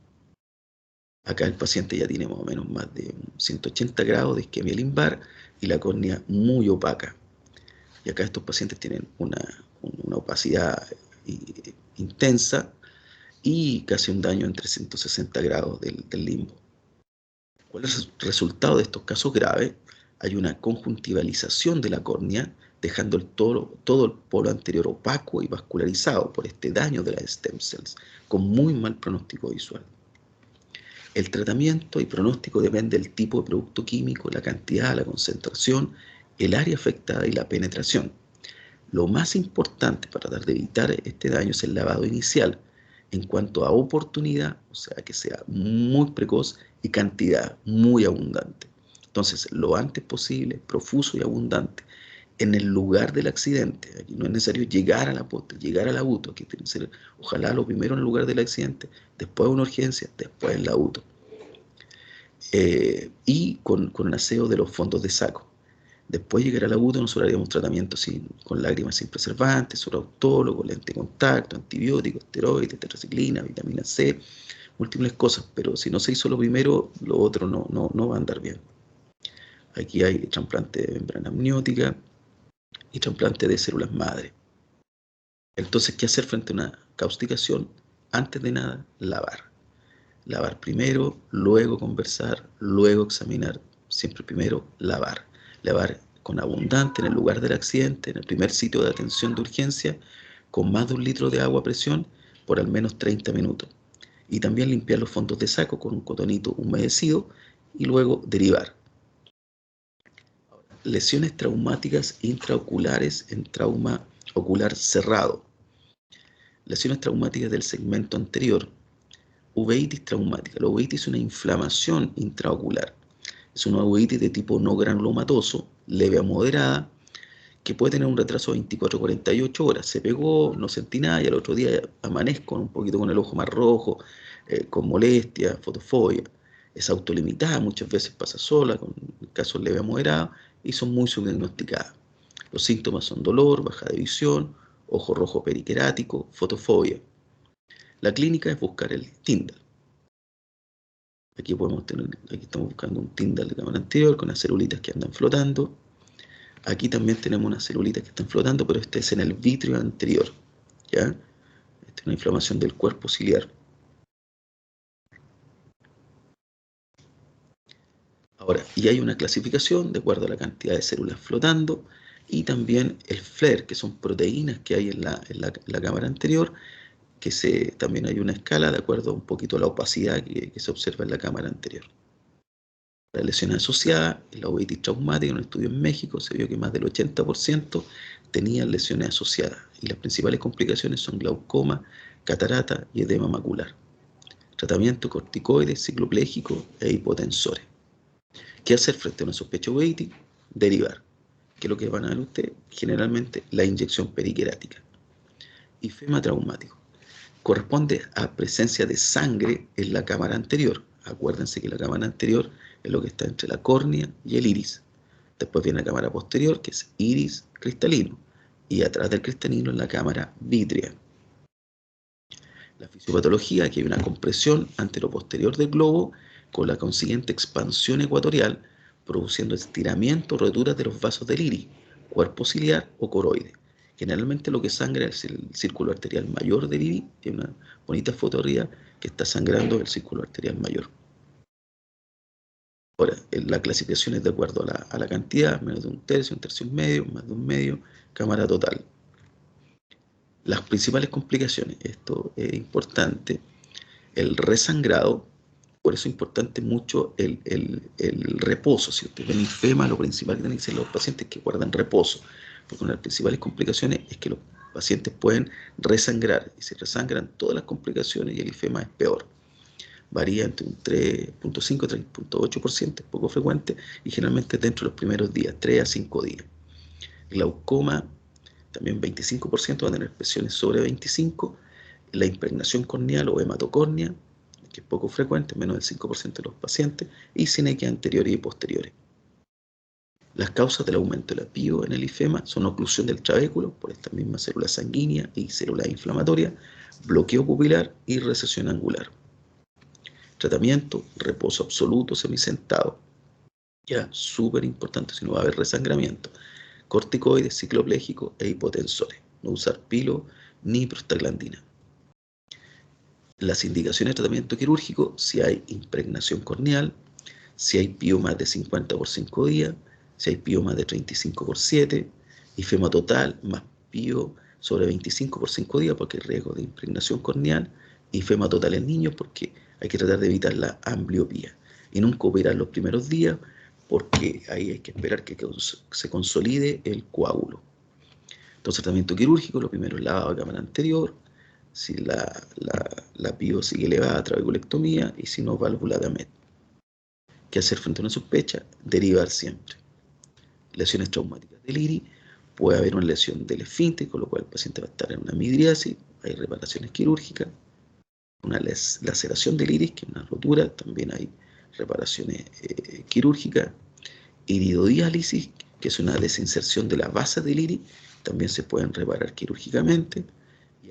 Acá el paciente ya tiene más o menos más de 180 grados de isquemia limbar y la córnea muy opaca. Y acá estos pacientes tienen una opacidad intensa y casi un daño en 360 grados del limbo. ¿Cuál es el resultado de estos casos graves? Hay una conjuntivalización de la córnea, dejando todo el polo anterior opaco y vascularizado por este daño de las stem cells, con muy mal pronóstico visual. El tratamiento y pronóstico depende del tipo de producto químico, la cantidad, la concentración, el área afectada y la penetración. Lo más importante para tratar de evitar este daño es el lavado inicial, en cuanto a oportunidad, o sea, que sea muy precoz, y cantidad muy abundante. Entonces, lo antes posible, profuso y abundante, en el lugar del accidente. Aquí no es necesario llegar a la posta, llegar al auto. Aquí tiene que ser, ojalá, lo primero en el lugar del accidente, después una urgencia, después el auto. Y con un aseo de los fondos de saco. Después de llegar al agudo, nosotros haríamos tratamiento con lágrimas sin preservantes, sorautólogo, lente de contacto, antibióticos, esteroides, tetraciclina, vitamina C, múltiples cosas. Pero si no se hizo lo primero, lo otro no va a andar bien. Aquí hay trasplante de membrana amniótica y trasplante de células madre. Entonces, ¿qué hacer frente a una causticación? Antes de nada, lavar. Lavar primero, luego conversar, luego examinar. Siempre primero lavar. Lavar con abundante en el lugar del accidente, en el primer sitio de atención de urgencia, con más de 1 litro de agua a presión por al menos 30 minutos. Y también limpiar los fondos de saco con un cotonito humedecido y luego derivar. Lesiones traumáticas intraoculares en trauma ocular cerrado. Lesiones traumáticas del segmento anterior. Uveitis traumática. La uveitis es una inflamación intraocular. Es una uveitis de tipo no granulomatoso, leve a moderada, que puede tener un retraso de 24 a 48 horas. Se pegó, no sentí nada y al otro día amanezco un poquito con el ojo más rojo, con molestia, fotofobia. Es autolimitada, muchas veces pasa sola, con casos leves a moderados y son muy subdiagnosticadas. Los síntomas son dolor, baja de visión, ojo rojo periquerático, fotofobia. La clínica es buscar el Tyndall. Aquí estamos buscando un Tyndall de cámara anterior con las celulitas que andan flotando. Aquí también tenemos unas celulitas que están flotando, pero este es en el vítreo anterior, ¿ya? Esta es una inflamación del cuerpo ciliar. Ahora, y hay una clasificación de acuerdo a la cantidad de células flotando y también el FLAIR, que son proteínas que hay en la cámara anterior, también hay una escala de acuerdo un poquito a la opacidad que se observa en la cámara anterior. Las lesiones asociadas, en la uveitis traumática, en un estudio en México, se vio que más del 80% tenían lesiones asociadas y las principales complicaciones son glaucoma, catarata y edema macular. Tratamiento corticoides, cicloplégico e hipotensores. ¿Qué hacer frente a una sospecha uveitis? Derivar. ¿Qué es lo que van a ver ustedes? Generalmente la inyección periquerática. Ifema traumático. Corresponde a presencia de sangre en la cámara anterior. Acuérdense que la cámara anterior es lo que está entre la córnea y el iris. Después viene la cámara posterior, que es iris cristalino, y atrás del cristalino es la cámara vítrea. La fisiopatología, aquí hay una compresión antero-posterior del globo con la consiguiente expansión ecuatorial, produciendo estiramiento o roturas de los vasos del iris, cuerpo ciliar o coroide. Generalmente lo que sangra es el círculo arterial mayor del iris, tiene una bonita foto arriba que está sangrando el círculo arterial mayor. Ahora, la clasificación es de acuerdo a la cantidad, menos de un tercio y medio, más de un medio, cámara total. Las principales complicaciones, esto es importante, el resangrado, por eso es importante mucho el reposo. Si usted ven infema, lo principal que tienen que hacer los pacientes es que guardan reposo, porque una de las principales complicaciones es que los pacientes pueden resangrar, y si resangran todas las complicaciones y el infema es peor. Varía entre un 3.5 y 3.8%, es poco frecuente, y generalmente dentro de los primeros días, 3 a 5 días. Glaucoma, también 25% va a tener presiones sobre 25. La impregnación corneal o hematocornia, que es poco frecuente, menos del 5% de los pacientes, y sinequias anteriores y posteriores. Las causas del aumento de la pio en el ifema son oclusión del trabéculo por estas mismas células sanguíneas y células inflamatorias, bloqueo pupilar y recesión angular. Tratamiento, reposo absoluto semisentado. Ya, súper importante, si no va a haber resangramiento. Corticoides, cicloplégico e hipotensores. No usar pilo ni prostaglandina. Las indicaciones de tratamiento quirúrgico, si hay impregnación corneal, si hay pio más de 50 por 5 días, si hay pio más de 35 por 7, ifema total más pio sobre 25 por 5 días porque hay riesgo de impregnación corneal, ifema total en niños porque hay que tratar de evitar la ambliopía y nunca operar los primeros días porque ahí hay que esperar que se consolide el coágulo. Entonces, tratamiento quirúrgico, lo primero es lavado de cámara anterior, si la pio sigue elevada, trabeculectomía, y si no, válvula de Ahmed. ¿Qué hacer frente a una sospecha? Derivar siempre. Lesiones traumáticas del iris, puede haber una lesión del esfínter, con lo cual el paciente va a estar en una midriasis, hay reparaciones quirúrgicas, una laceración del iris, que es una rotura, también hay reparaciones quirúrgicas, iridodiálisis, que es una desinserción de la base del iris, también se pueden reparar quirúrgicamente, y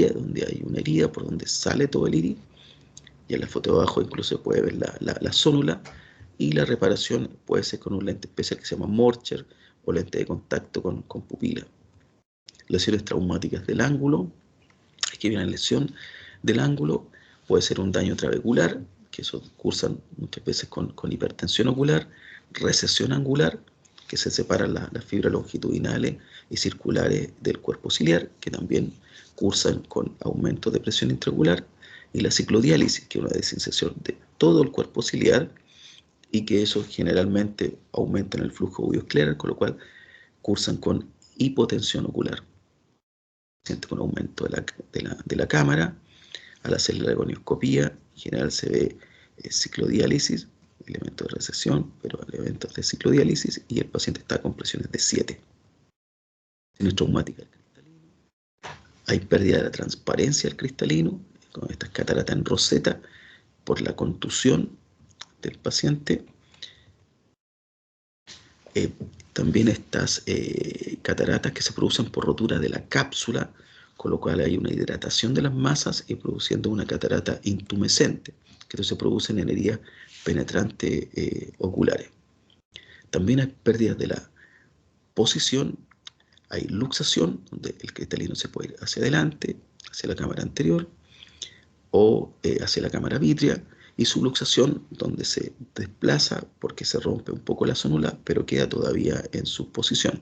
anemia, donde hay una herida por donde sale todo el iris, y en la foto de abajo incluso se puede ver la zónula, y la reparación puede ser con un lente especial que se llama Morcher o lente de contacto con pupila. Lesiones traumáticas del ángulo, aquí viene la lesión del ángulo, puede ser un daño trabecular, que eso cursan muchas veces con hipertensión ocular, recesión angular, que se separan las fibras longitudinales y circulares del cuerpo ciliar, que también cursan con aumento de presión intraocular, y la ciclodiálisis, que es una desinserción de todo el cuerpo ciliar, y que eso generalmente aumenta en el flujo uveoscleral, con lo cual cursan con hipotensión ocular. Paciente con aumento de la cámara, al hacer la gonioscopía, en general se ve ciclodiálisis, elementos de resección, pero elementos de ciclodiálisis, y el paciente está con presiones de 7. Lesiones traumáticas del cristalino. Hay pérdida de la transparencia del cristalino, con estas cataratas en roseta, por la contusión del paciente. También estas cataratas que se producen por rotura de la cápsula, con lo cual hay una hidratación de las masas y produciendo una catarata intumescente, que entonces se producen en heridas penetrantes oculares. También hay pérdidas de la posición, hay luxación, donde el cristalino se puede ir hacia adelante, hacia la cámara anterior, o hacia la cámara vítrea, y subluxación, donde se desplaza porque se rompe un poco la zonula, pero queda todavía en su posición.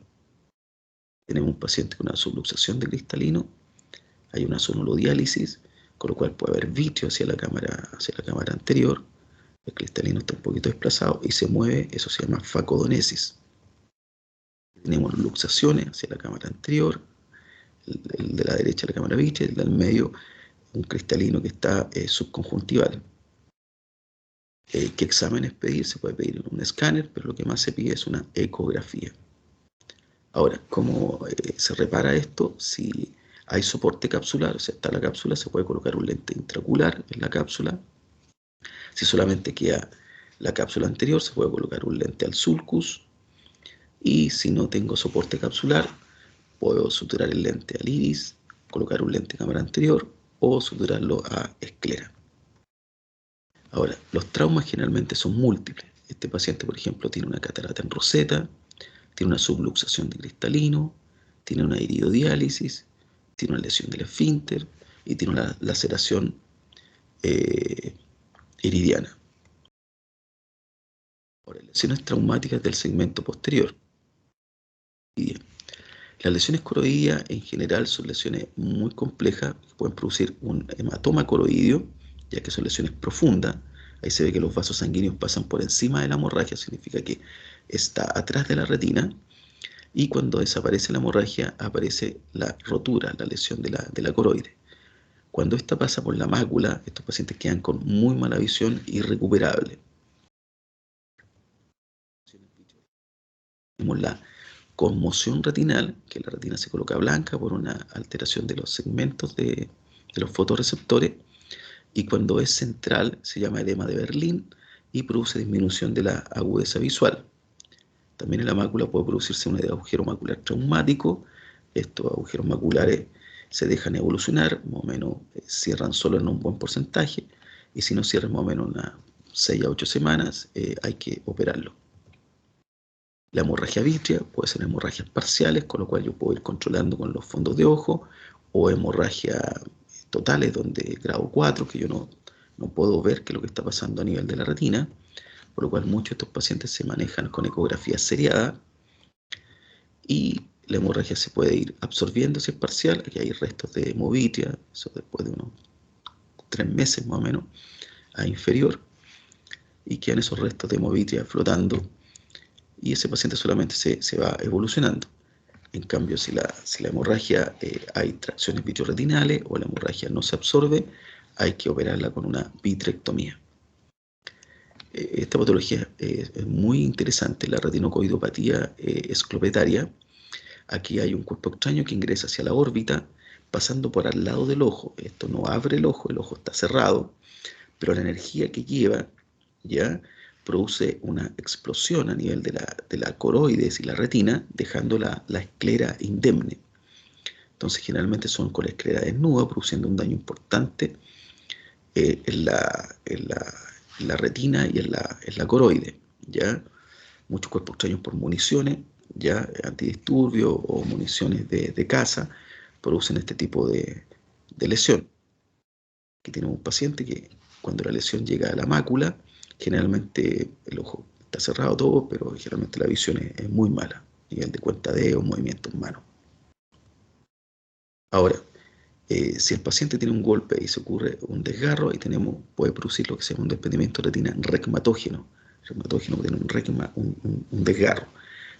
Tenemos un paciente con una subluxación de cristalino, hay una zonulodiálisis, con lo cual puede haber vitrio hacia la cámara anterior, el cristalino está un poquito desplazado y se mueve, eso se llama facodonesis. Tenemos luxaciones hacia la cámara anterior, el de la derecha la cámara vítrea, el del medio un cristalino que está subconjuntival. ¿Qué exámenes pedir? Se puede pedir un escáner, pero lo que más se pide es una ecografía. Ahora, ¿cómo se repara esto? Si hay soporte capsular, o sea, está la cápsula, se puede colocar un lente intraocular en la cápsula. Si solamente queda la cápsula anterior, se puede colocar un lente al sulcus. Y si no tengo soporte capsular, puedo suturar el lente al iris, colocar un lente cámara anterior o suturarlo a esclera. Ahora, los traumas generalmente son múltiples. Este paciente, por ejemplo, tiene una catarata en roseta, tiene una subluxación de cristalino, tiene una iridodiálisis, tiene una lesión del esfínter y tiene una laceración iridiana. Ahora, lesiones traumáticas del segmento posterior. Las lesiones coroideas en general son lesiones muy complejas que pueden producir un hematoma coroideo, ya que son lesiones profundas. Ahí se ve que los vasos sanguíneos pasan por encima de la hemorragia, significa que está atrás de la retina, y cuando desaparece la hemorragia aparece la rotura, la lesión de la coroide. Cuando esta pasa por la mácula, estos pacientes quedan con muy mala visión irrecuperable. Tenemos la conmoción retinal, que la retina se coloca blanca por una alteración de los segmentos de los fotorreceptores, y cuando es central se llama edema de Berlín y produce disminución de la agudeza visual. También en la mácula puede producirse un agujero macular traumático. Estos agujeros maculares se dejan evolucionar, más o menos cierran solo en un buen porcentaje, y si no cierran más o menos unas 6 a 8 semanas, hay que operarlo. La hemorragia vítrea puede ser hemorragias parciales, con lo cual yo puedo ir controlando con los fondos de ojo, o hemorragias totales, donde grado 4, que yo no puedo ver qué es lo que está pasando a nivel de la retina, por lo cual muchos de estos pacientes se manejan con ecografía seriada, y la hemorragia se puede ir absorbiendo si es parcial. Aquí hay restos de hemovitria, eso después de unos 3 meses más o menos, a inferior, y quedan esos restos de hemovitria flotando, y ese paciente solamente se va evolucionando. En cambio, si la hemorragia hay tracciones vitreoretinales o la hemorragia no se absorbe, hay que operarla con una vitrectomía. Esta patología es muy interesante, la retinocoidopatía esclopetaria. Aquí hay un cuerpo extraño que ingresa hacia la órbita, pasando por al lado del ojo. Esto no abre el ojo está cerrado, pero la energía que lleva ya produce una explosión a nivel de la coroides y la retina, dejando la esclera indemne. Entonces generalmente son con la esclera desnuda, produciendo un daño importante en la retina y en la coroide, ¿ya? Muchos cuerpos extraños por municiones, ya antidisturbios o municiones de caza, producen este tipo de lesión. Aquí tenemos un paciente que cuando la lesión llega a la mácula, generalmente el ojo está cerrado todo, pero generalmente la visión es muy mala, nivel de cuentadeo, movimientos manos. Ahora, si el paciente tiene un golpe y se ocurre un desgarro, ahí puede producir lo que se llama un desprendimiento de retina regmatógeno. Regmatógeno tiene un desgarro.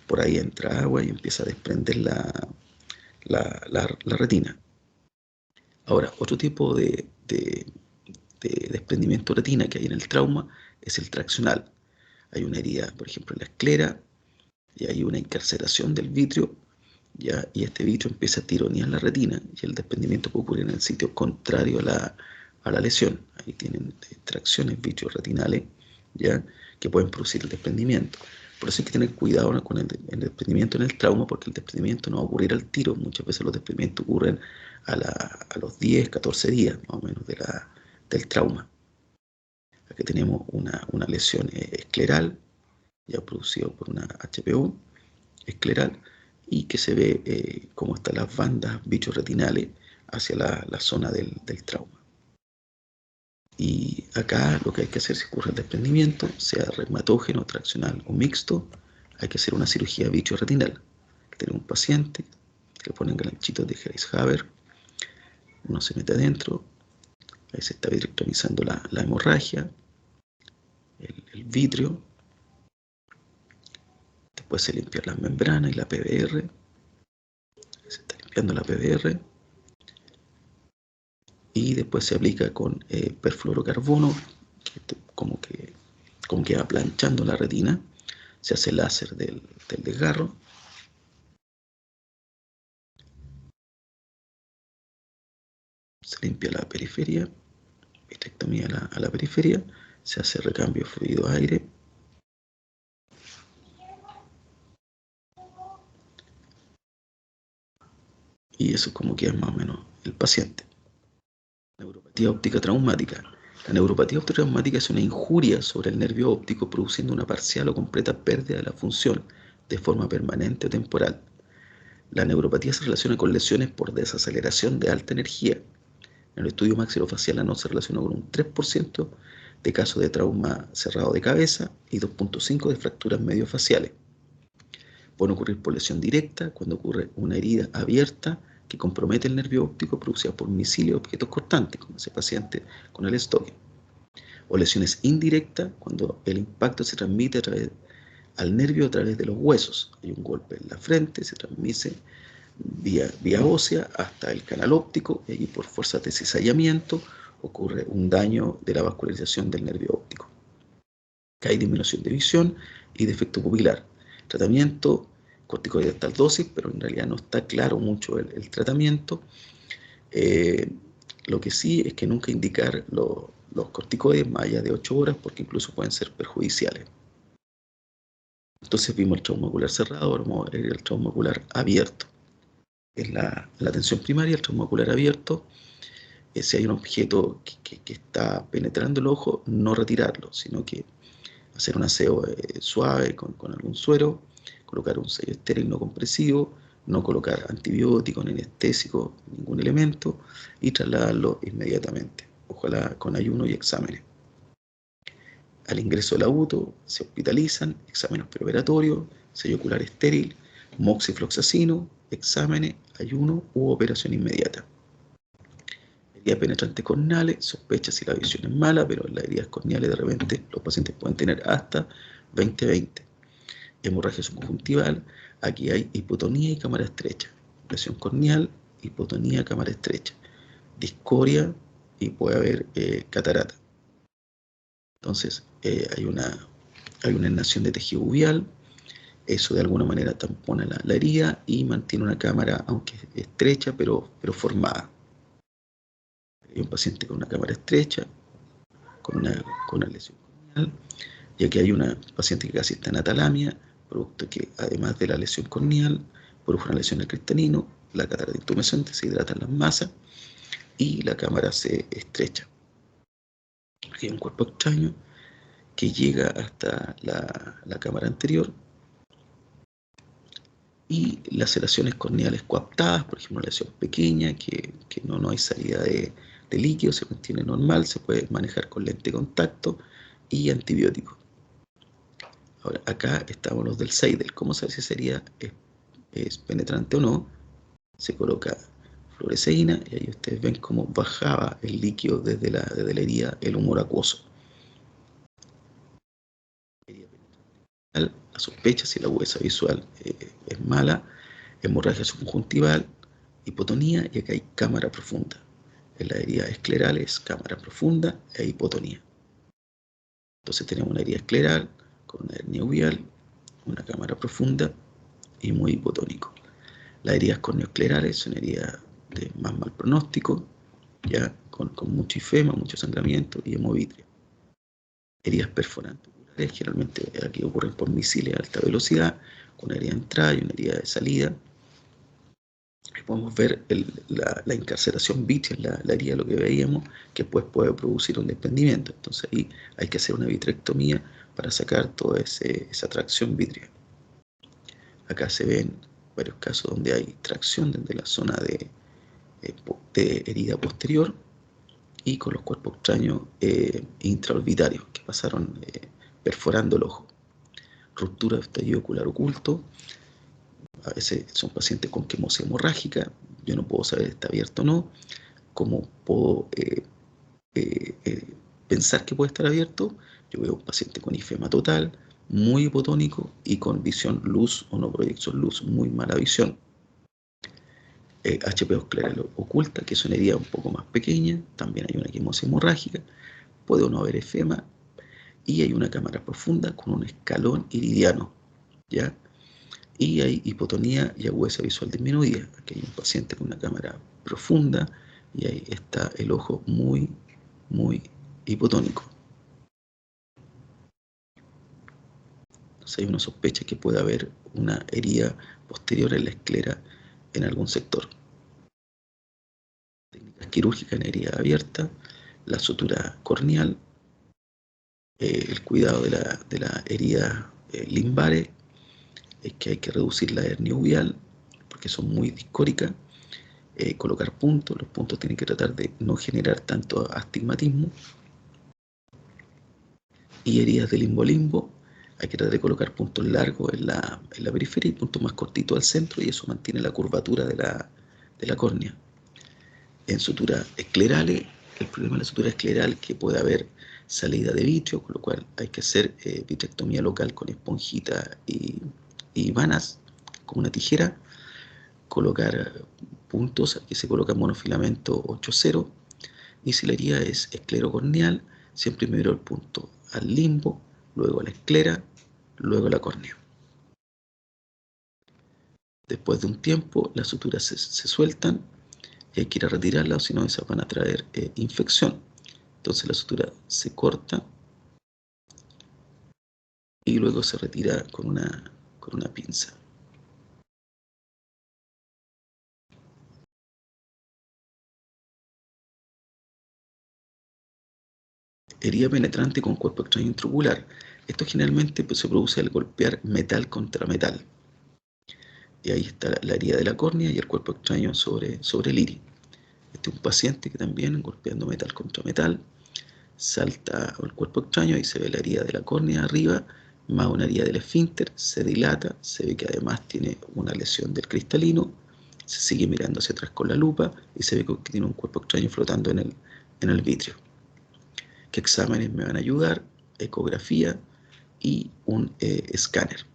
Por ahí entra agua y empieza a desprender la retina. Ahora, otro tipo de desprendimiento de retina que hay en el trauma es el traccional. hay una herida, por ejemplo, en la esclera, y hay una encarceración del vitrio, ¿ya? Y este vitrio empieza a tironear la retina, y el desprendimiento puede ocurrir en el sitio contrario a la lesión. Ahí tienen tracciones vitreoretinales, ¿ya? Que pueden producir el desprendimiento. Por eso hay que tener cuidado con el desprendimiento en el trauma, porque el desprendimiento no va a ocurrir al tiro. Muchas veces los desprendimientos ocurren a los 10, 14 días más o menos del trauma. Aquí tenemos una lesión escleral, ya producido por una HPU escleral, y que se ve cómo están las bandas vitreoretinales hacia la zona del trauma. Y acá lo que hay que hacer si ocurre el desprendimiento, sea reumatógeno, traccional o mixto, hay que hacer una cirugía vitreoretinal. Tener un paciente que le ponen ganchitos de Harris-Haber, uno se mete adentro, ahí se está vitrectomizando la hemorragia, el vitrio, después se limpian las membranas y la PBR, se está limpiando la PBR, y después se aplica con perfluorocarbono, como que va planchando la retina, se hace láser del desgarro, se limpia la periferia, vitrectomía a la periferia, se hace recambio fluido-aire, y eso es como queda más o menos el paciente. Neuropatía óptica traumática. La neuropatía óptica traumática es una injuria sobre el nervio óptico produciendo una parcial o completa pérdida de la función de forma permanente o temporal. La neuropatía se relaciona con lesiones por desaceleración de alta energía. En el estudio maxilofacial la NOS se relaciona con un 3% de casos de trauma cerrado de cabeza y 2.5% de fracturas mediofaciales. Pueden ocurrir por lesión directa, cuando ocurre una herida abierta que compromete el nervio óptico producida por misiles o objetos cortantes, como ese paciente con el Stoke. O lesiones indirectas, cuando el impacto se transmite al nervio a través de los huesos. Hay un golpe en la frente, se transmite vía ósea hasta el canal óptico, y allí por fuerzas de cizallamiento ocurre un daño de la vascularización del nervio óptico. Hay disminución de visión y defecto pupilar. Tratamiento, corticoides de alta dosis, pero en realidad no está claro mucho el tratamiento. Lo que sí es que nunca indicar los corticoides más allá de 8 horas, porque incluso pueden ser perjudiciales. Entonces vimos el trauma ocular cerrado, ahora vamos a ver el trauma ocular abierto. En la atención primaria, el trauma ocular abierto, si hay un objeto que está penetrando el ojo, no retirarlo, sino que hacer un aseo suave con algún suero, colocar un sello estéril no compresivo, no colocar antibióticos, ni anestésicos, ningún elemento, y trasladarlo inmediatamente, ojalá con ayuno y exámenes. Al ingreso del abuto se hospitalizan, exámenes preoperatorios, sello ocular estéril, moxifloxacino, exámenes, ayuno u operación inmediata. Heridas penetrantes corneales, sospecha si la visión es mala, pero en las heridas corneales de repente los pacientes pueden tener hasta 20/20. Hemorragia subconjuntival, aquí hay hipotonía y cámara estrecha. Lesión corneal, hipotonía, cámara estrecha. Discoria y puede haber catarata. Entonces hay una herniación de tejido uveal, eso de alguna manera tampona la herida y mantiene una cámara, aunque estrecha, pero formada. Hay un paciente con una cámara estrecha, con una lesión corneal, y aquí hay una paciente que casi está en atalamia, producto que además de la lesión corneal, produjo una lesión en el cristalino, la catarata intumescente, se hidratan las masas y la cámara se estrecha. Aquí hay un cuerpo extraño que llega hasta la cámara anterior, y las lesiones corneales coaptadas, por ejemplo, una lesión pequeña que no hay salida de líquido, se mantiene normal, se puede manejar con lente de contacto y antibióticos. Ahora, acá estamos los del Seidel. ¿Cómo saber si es penetrante o no? Se coloca fluoresceína y ahí ustedes ven cómo bajaba el líquido desde la herida, el humor acuoso. La sospecha si la agudeza visual es mala, hemorragia subconjuntival, hipotonía, y acá hay cámara profunda. En la herida escleral es cámara profunda e hipotonía. Entonces tenemos una herida escleral con una hernia uveal, una cámara profunda y muy hipotónico. Las heridas corneoesclerales son heridas de más mal pronóstico, ya con mucho ifema, mucho sangramiento y hemovitria. Heridas perforantes oculares, generalmente aquí ocurren por misiles a alta velocidad, con una herida de entrada y una herida de salida. Ahí podemos ver la incarceración vitrea, la herida, lo que veíamos, que después puede producir un desprendimiento. Entonces ahí hay que hacer una vitrectomía para sacar toda esa tracción vitrea. Acá se ven varios casos donde hay tracción desde la zona de herida posterior y con los cuerpos extraños intraorbitarios que pasaron perforando el ojo. Ruptura de estallido ocular oculto. A veces son pacientes con quemosis hemorrágica. Yo no puedo saber si está abierto o no. ¿Cómo puedo pensar que puede estar abierto? Yo veo un paciente con ifema total, muy hipotónico y con visión luz o no proyección luz, muy mala visión. HP escleral oculta, que es una herida un poco más pequeña, también hay una quemosis hemorrágica, puede o no haber efema, y hay una cámara profunda con un escalón iridiano, ¿ya? Y hay hipotonía y agudeza visual disminuida. Aquí hay un paciente con una cámara profunda y ahí está el ojo muy, muy hipotónico. Entonces hay una sospecha que puede haber una herida posterior en la esclera en algún sector. Técnicas quirúrgicas en herida abierta, la sutura corneal, el cuidado de la herida limbares, es que hay que reducir la hernia uveal porque son muy discóricas, colocar puntos, los puntos tienen que tratar de no generar tanto astigmatismo, y heridas de limbo-limbo, hay que tratar de colocar puntos largos en la periferia y puntos más cortitos al centro, y eso mantiene la curvatura de la córnea. En suturas esclerales, el problema de la sutura escleral es que puede haber salida de vitrio, con lo cual hay que hacer vitrectomía local con esponjita y vanas, con una tijera, colocar puntos, aquí se coloca monofilamento 8-0, y si la herida es esclerocorneal, siempre primero el punto al limbo, luego a la esclera, luego a la córnea. Después de un tiempo, las suturas se sueltan y hay que ir a retirarlas, o si no, esas van a traer infección. Entonces la sutura se corta y luego se retira con una pinza. Herida penetrante con cuerpo extraño intraocular. Esto generalmente se produce al golpear metal contra metal. Y ahí está la herida de la córnea y el cuerpo extraño sobre el iris. Este es un paciente que también, golpeando metal contra metal, salta el cuerpo extraño y se ve la herida de la córnea arriba, más una herida del esfínter, se dilata, se ve que además tiene una lesión del cristalino, se sigue mirando hacia atrás con la lupa y se ve que tiene un cuerpo extraño flotando en el vitrio. ¿Qué exámenes me van a ayudar? Ecografía y un escáner.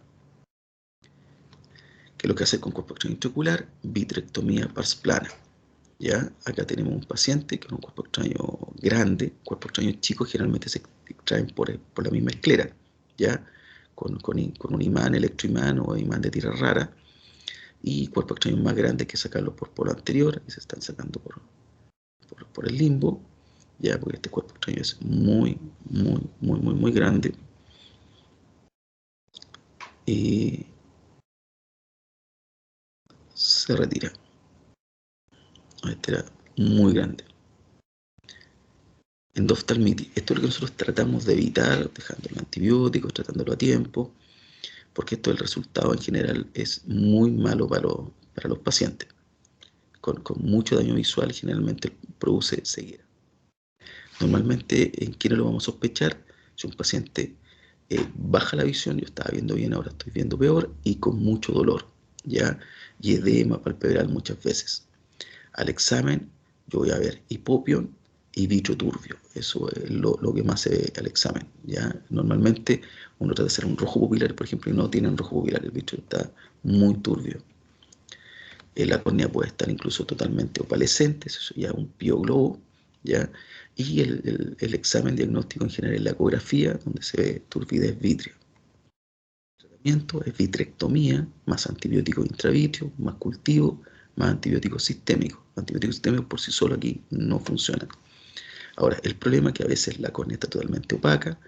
¿Qué es lo que hace con cuerpo extraño intraocular? Vitrectomía pars plana. ¿Ya? Acá tenemos un paciente con un cuerpo extraño grande. Cuerpos extraños chicos generalmente se extraen por la misma esclera, ¿ya? Con un imán, electroimán o imán de tira rara. Y cuerpos extraños más grandes que sacarlos por polo anterior y se están sacando por el limbo, ¿ya? Porque este cuerpo extraño es muy, muy, muy, muy, muy grande. Y se retira. Este era muy grande. Endoftalmitis. Esto es lo que nosotros tratamos de evitar, dejando los antibióticos, tratándolo a tiempo, porque esto, el resultado en general es muy malo para los pacientes. Con mucho daño visual, generalmente produce ceguera. Normalmente, ¿en quiénes lo vamos a sospechar? Si un paciente baja la visión, yo estaba viendo bien, ahora estoy viendo peor, y con mucho dolor, ¿ya? Y edema palpebral muchas veces. Al examen, yo voy a ver hipopión y vitrio turbio. Eso es lo que más se ve al examen, ¿ya? Normalmente uno trata de hacer un rojo pupilar, por ejemplo, y no tiene un rojo pupilar, el vitrio está muy turbio. La córnea puede estar incluso totalmente opalescente, eso ya es un pioglobo, ¿ya? Y el examen diagnóstico en general es la ecografía, donde se ve turbidez vitrea. es vitrectomía, más antibiótico intravíteo, más cultivo, más antibióticos sistémicos. Antibióticos sistémicos por sí solos aquí no funcionan. Ahora, el problema es que a veces la córnea está totalmente opaca,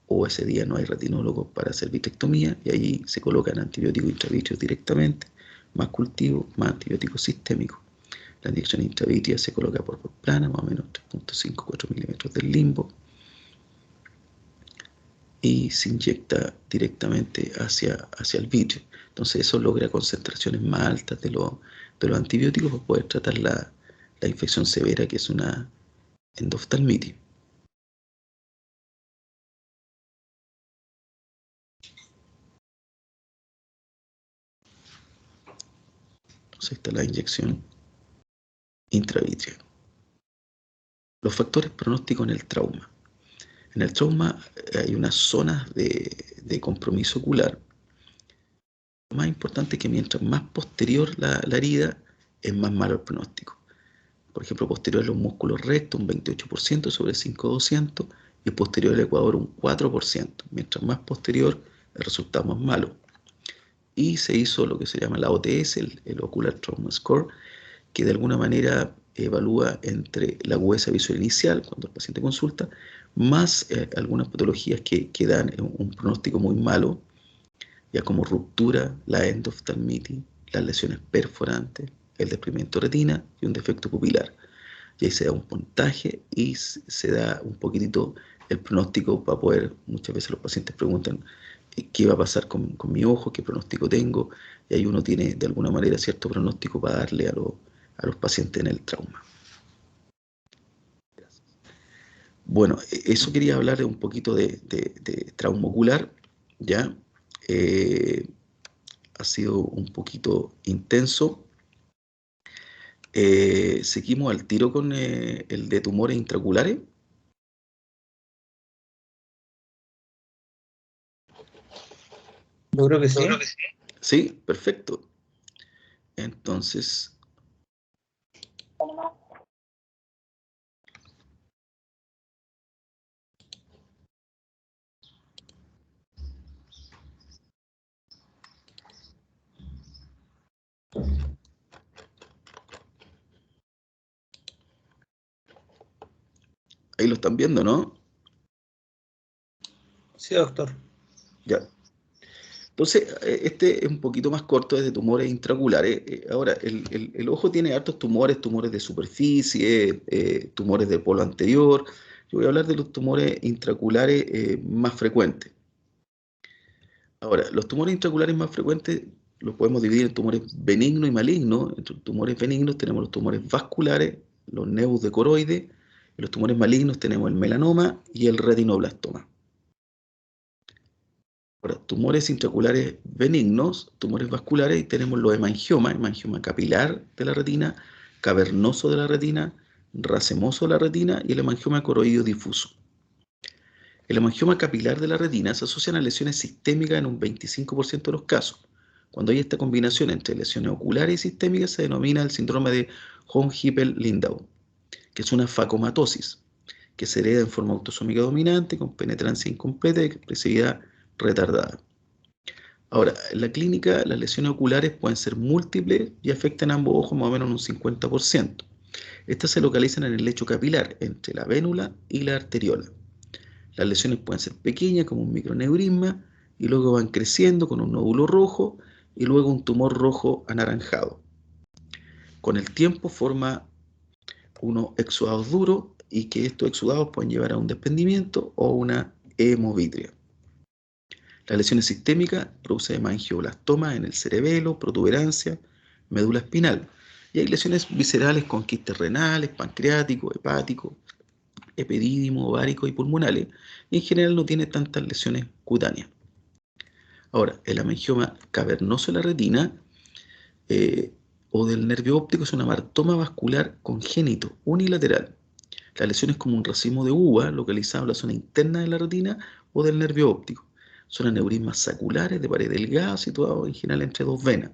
o ese día no hay retinólogos para hacer vitrectomía, y allí se colocan antibióticos intravítreos directamente, más cultivo, más antibióticos sistémicos. La inyección intravítrea se coloca por plana, más o menos 3.5-4 milímetros del limbo, y se inyecta directamente hacia el vítreo. Entonces eso logra concentraciones más altas de los antibióticos para poder tratar la infección severa, que es una endoftalmitis. Entonces está la inyección intravítrea. Los factores pronósticos en el trauma. En el trauma hay unas zonas de compromiso ocular. Lo más importante es que mientras más posterior la herida, es más malo el pronóstico. Por ejemplo, posterior a los músculos rectos, un 28% sobre 5.200, y posterior al ecuador, un 4%. Mientras más posterior, el resultado más malo. Y se hizo lo que se llama la OTS, el Ocular Trauma Score, que de alguna manera evalúa entre la agudeza visual inicial, cuando el paciente consulta, más algunas patologías que dan un pronóstico muy malo, ya como ruptura, la endoftalmitis, las lesiones perforantes, el desprendimiento de retina y un defecto pupilar. Y ahí se da un puntaje y se da un poquitito el pronóstico para poder, muchas veces los pacientes preguntan qué va a pasar con mi ojo, qué pronóstico tengo, y ahí uno tiene de alguna manera cierto pronóstico para darle a los pacientes en el trauma. Bueno, eso quería hablar un poquito de trauma ocular, ¿ya? Ha sido un poquito intenso. Seguimos al tiro con el de tumores intraoculares. Yo creo que sí. Sí, perfecto. Entonces, ahí lo están viendo, ¿no? Sí, doctor. Ya. Entonces, este es un poquito más corto, es de tumores intraoculares. Ahora, el ojo tiene hartos tumores, tumores de superficie, tumores de polo anterior. Yo voy a hablar de los tumores intraoculares más frecuentes. Ahora, los tumores intraoculares más frecuentes los podemos dividir en tumores benignos y malignos. Entre los tumores benignos tenemos los tumores vasculares, los nevus de coroides, y los tumores malignos tenemos el melanoma y el retinoblastoma. Ahora, tumores intraoculares benignos, tumores vasculares, y tenemos los hemangioma capilar de la retina, cavernoso de la retina, racemoso de la retina y el hemangioma coroideo difuso. El hemangioma capilar de la retina se asocia a lesiones sistémicas en un 25% de los casos. Cuando hay esta combinación entre lesiones oculares y sistémicas, se denomina el síndrome de Von-Hippel-Lindau, que es una facomatosis, que se hereda en forma autosómica dominante, con penetrancia incompleta y expresividad retardada. Ahora, en la clínica, las lesiones oculares pueden ser múltiples y afectan a ambos ojos más o menos en un 50%. Estas se localizan en el lecho capilar, entre la vénula y la arteriola. Las lesiones pueden ser pequeñas, como un microneurisma, y luego van creciendo con un nódulo rojo y luego un tumor rojo anaranjado. Con el tiempo forma unos exudados duros y que estos exudados pueden llevar a un desprendimiento o una hemovitrea. Las lesiones sistémicas producen hemangioblastomas en el cerebelo, protuberancia, médula espinal. Y hay lesiones viscerales con quistes renales, pancreáticos, hepáticos, epidídimo, ováricos y pulmonales. Y en general no tiene tantas lesiones cutáneas. Ahora, el hemangioma cavernoso de la retina o del nervio óptico es un amartoma vascular congénito unilateral. La lesión es como un racimo de uva localizado en la zona interna de la retina o del nervio óptico. Son aneurismas saculares de pared delgada situados en general entre dos venas.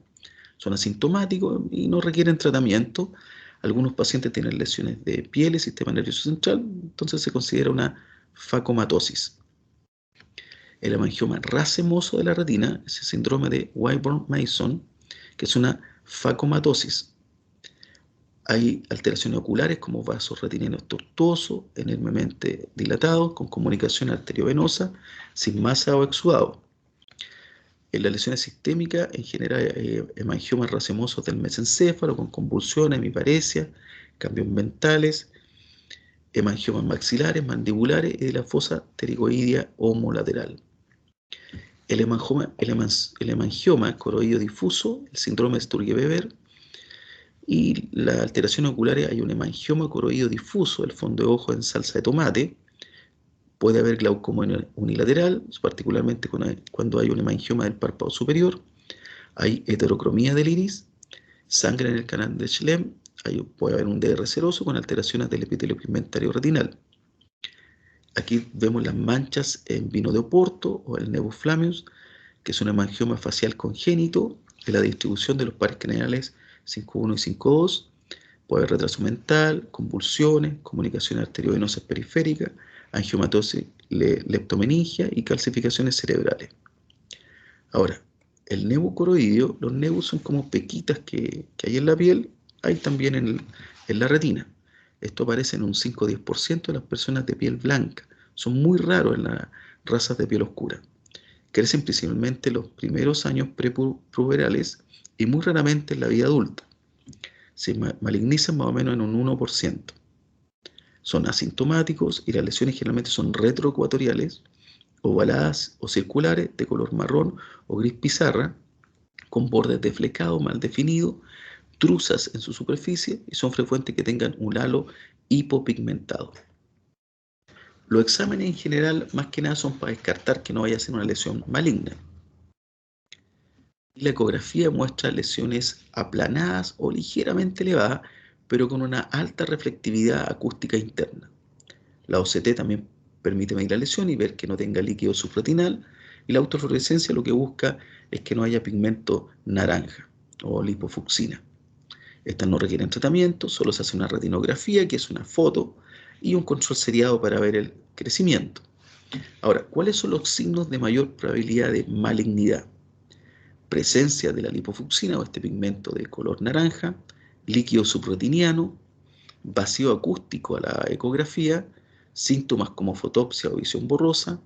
Son asintomáticos y no requieren tratamiento. Algunos pacientes tienen lesiones de piel y sistema nervioso central, entonces se considera una facomatosis. el hemangioma racemoso de la retina, ese síndrome de Wyburn-Mason, que es una facomatosis. Hay alteraciones oculares como vasos retinianos tortuosos, enormemente dilatados, con comunicación arteriovenosa, sin masa o exudado. En las lesiones sistémicas, en general, hemangiomas racemosos del mesencéfalo, con convulsiones, hemiparesia, cambios mentales, hemangiomas maxilares, mandibulares y de la fosa pterigoidea homolateral. El hemangioma coroidio difuso, el síndrome de Sturge-Weber, y las alteraciones oculares, hay un hemangioma coroidio difuso, el fondo de ojo en salsa de tomate. Puede haber glaucoma unilateral, particularmente cuando hay un hemangioma del párpado superior. Hay heterocromía del iris, sangre en el canal de Schlemm, puede haber un DR seroso con alteraciones del epitelio pigmentario retinal. Aquí vemos las manchas en vino de Oporto o el nevus flammeus, que es un hemangioma facial congénito de la distribución de los pares craneales 5.1 y 5.2. Puede haber retraso mental, convulsiones, comunicación arteriovenosa periférica, angiomatosis leptomeningia y calcificaciones cerebrales. Ahora, el nevo coroidio, los nevus son como pequitas que hay en la piel, hay también en la retina. Esto aparece en un 5-10% de las personas de piel blanca. Son muy raros en las razas de piel oscura. Crecen principalmente en los primeros años prepuberales y muy raramente en la vida adulta. Se malignizan más o menos en un 1%. Son asintomáticos y las lesiones generalmente son retroecuatoriales, ovaladas o circulares, de color marrón o gris pizarra, con bordes deflecados, mal definidos, truzas en su superficie, y son frecuentes que tengan un halo hipopigmentado. Los exámenes en general, más que nada, son para descartar que no vaya a ser una lesión maligna. La ecografía muestra lesiones aplanadas o ligeramente elevadas, pero con una alta reflectividad acústica interna. La OCT también permite medir la lesión y ver que no tenga líquido subretinal, y la autofluorescencia lo que busca es que no haya pigmento naranja o lipofucsina. Estas no requieren tratamiento, solo se hace una retinografía, que es una foto, y un control seriado para ver el crecimiento. Ahora, ¿cuáles son los signos de mayor probabilidad de malignidad? Presencia de la lipofucsina o este pigmento de color naranja, líquido subretiniano, vacío acústico a la ecografía, síntomas como fotopsia o visión borrosa,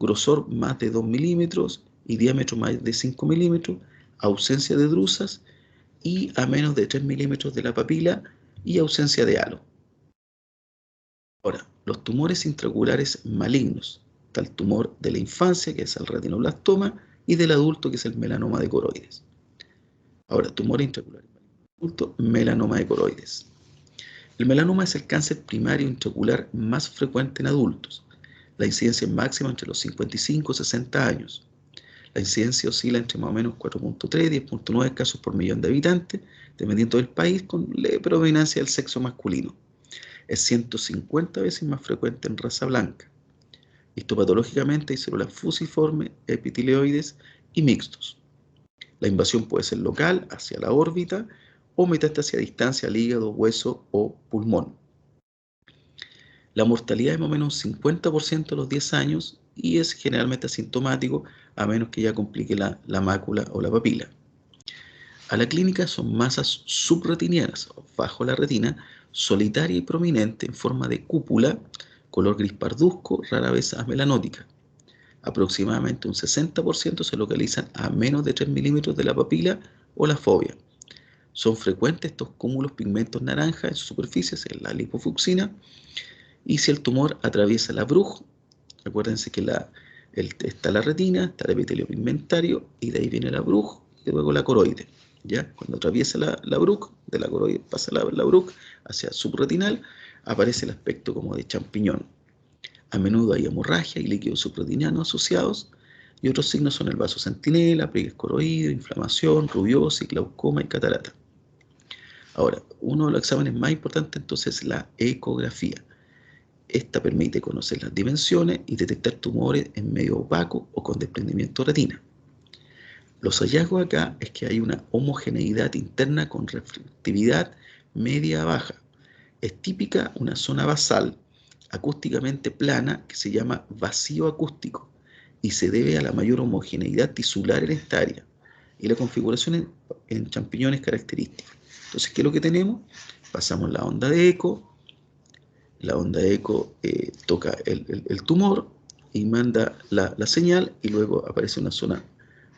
grosor más de 2 milímetros y diámetro más de 5 milímetros, ausencia de drusas y a menos de 3 milímetros de la papila y ausencia de halo. Ahora, los tumores intraoculares malignos, está el tumor de la infancia, que es el retinoblastoma, y del adulto, que es el melanoma de coroides. Ahora, tumor intraocular adulto, melanoma de coroides. El melanoma es el cáncer primario intraocular más frecuente en adultos. La incidencia es máxima entre los 55 y 60 años. La incidencia oscila entre más o menos 4.3 y 10.9 casos por millón de habitantes, dependiendo del país, con leve predominancia del sexo masculino. Es 150 veces más frecuente en raza blanca. Histopatológicamente hay células fusiformes, epitelioides y mixtos. La invasión puede ser local, hacia la órbita, o metástasis a distancia al hígado, hueso o pulmón. La mortalidad es más o menos un 50% a los 10 años y es generalmente asintomático, a menos que ya complique la mácula o la papila. A la clínica son masas subretinianas, bajo la retina, solitaria y prominente en forma de cúpula, color gris parduzco, rara vez amelanótica. Aproximadamente un 60% se localizan a menos de 3 milímetros de la papila o la fovea. Son frecuentes estos cúmulos pigmentos naranja en sus superficies, en la lipofucsina, y si el tumor atraviesa la bruj, recuérdense que está la retina, está el epitelio pigmentario, y de ahí viene la bruj y luego la coroide. ¿Ya? Cuando atraviesa la bruj, de la coroide pasa la bruj hacia subretinal, aparece el aspecto como de champiñón. A menudo hay hemorragia y líquido subretiniano asociados, y otros signos son el vaso centinela, pliegues coroideo, inflamación, rubiosis, glaucoma y catarata. Ahora, uno de los exámenes más importantes entonces es la ecografía. Esta permite conocer las dimensiones y detectar tumores en medio opaco o con desprendimiento de retina. Los hallazgos acá es que hay una homogeneidad interna con reflectividad media a baja. Es típica una zona basal acústicamente plana que se llama vacío acústico, y se debe a la mayor homogeneidad tisular en esta área y la configuración en champiñones característica. Entonces, ¿qué es lo que tenemos? Pasamos la onda de eco. La onda de eco toca el tumor y manda la señal, y luego aparece una zona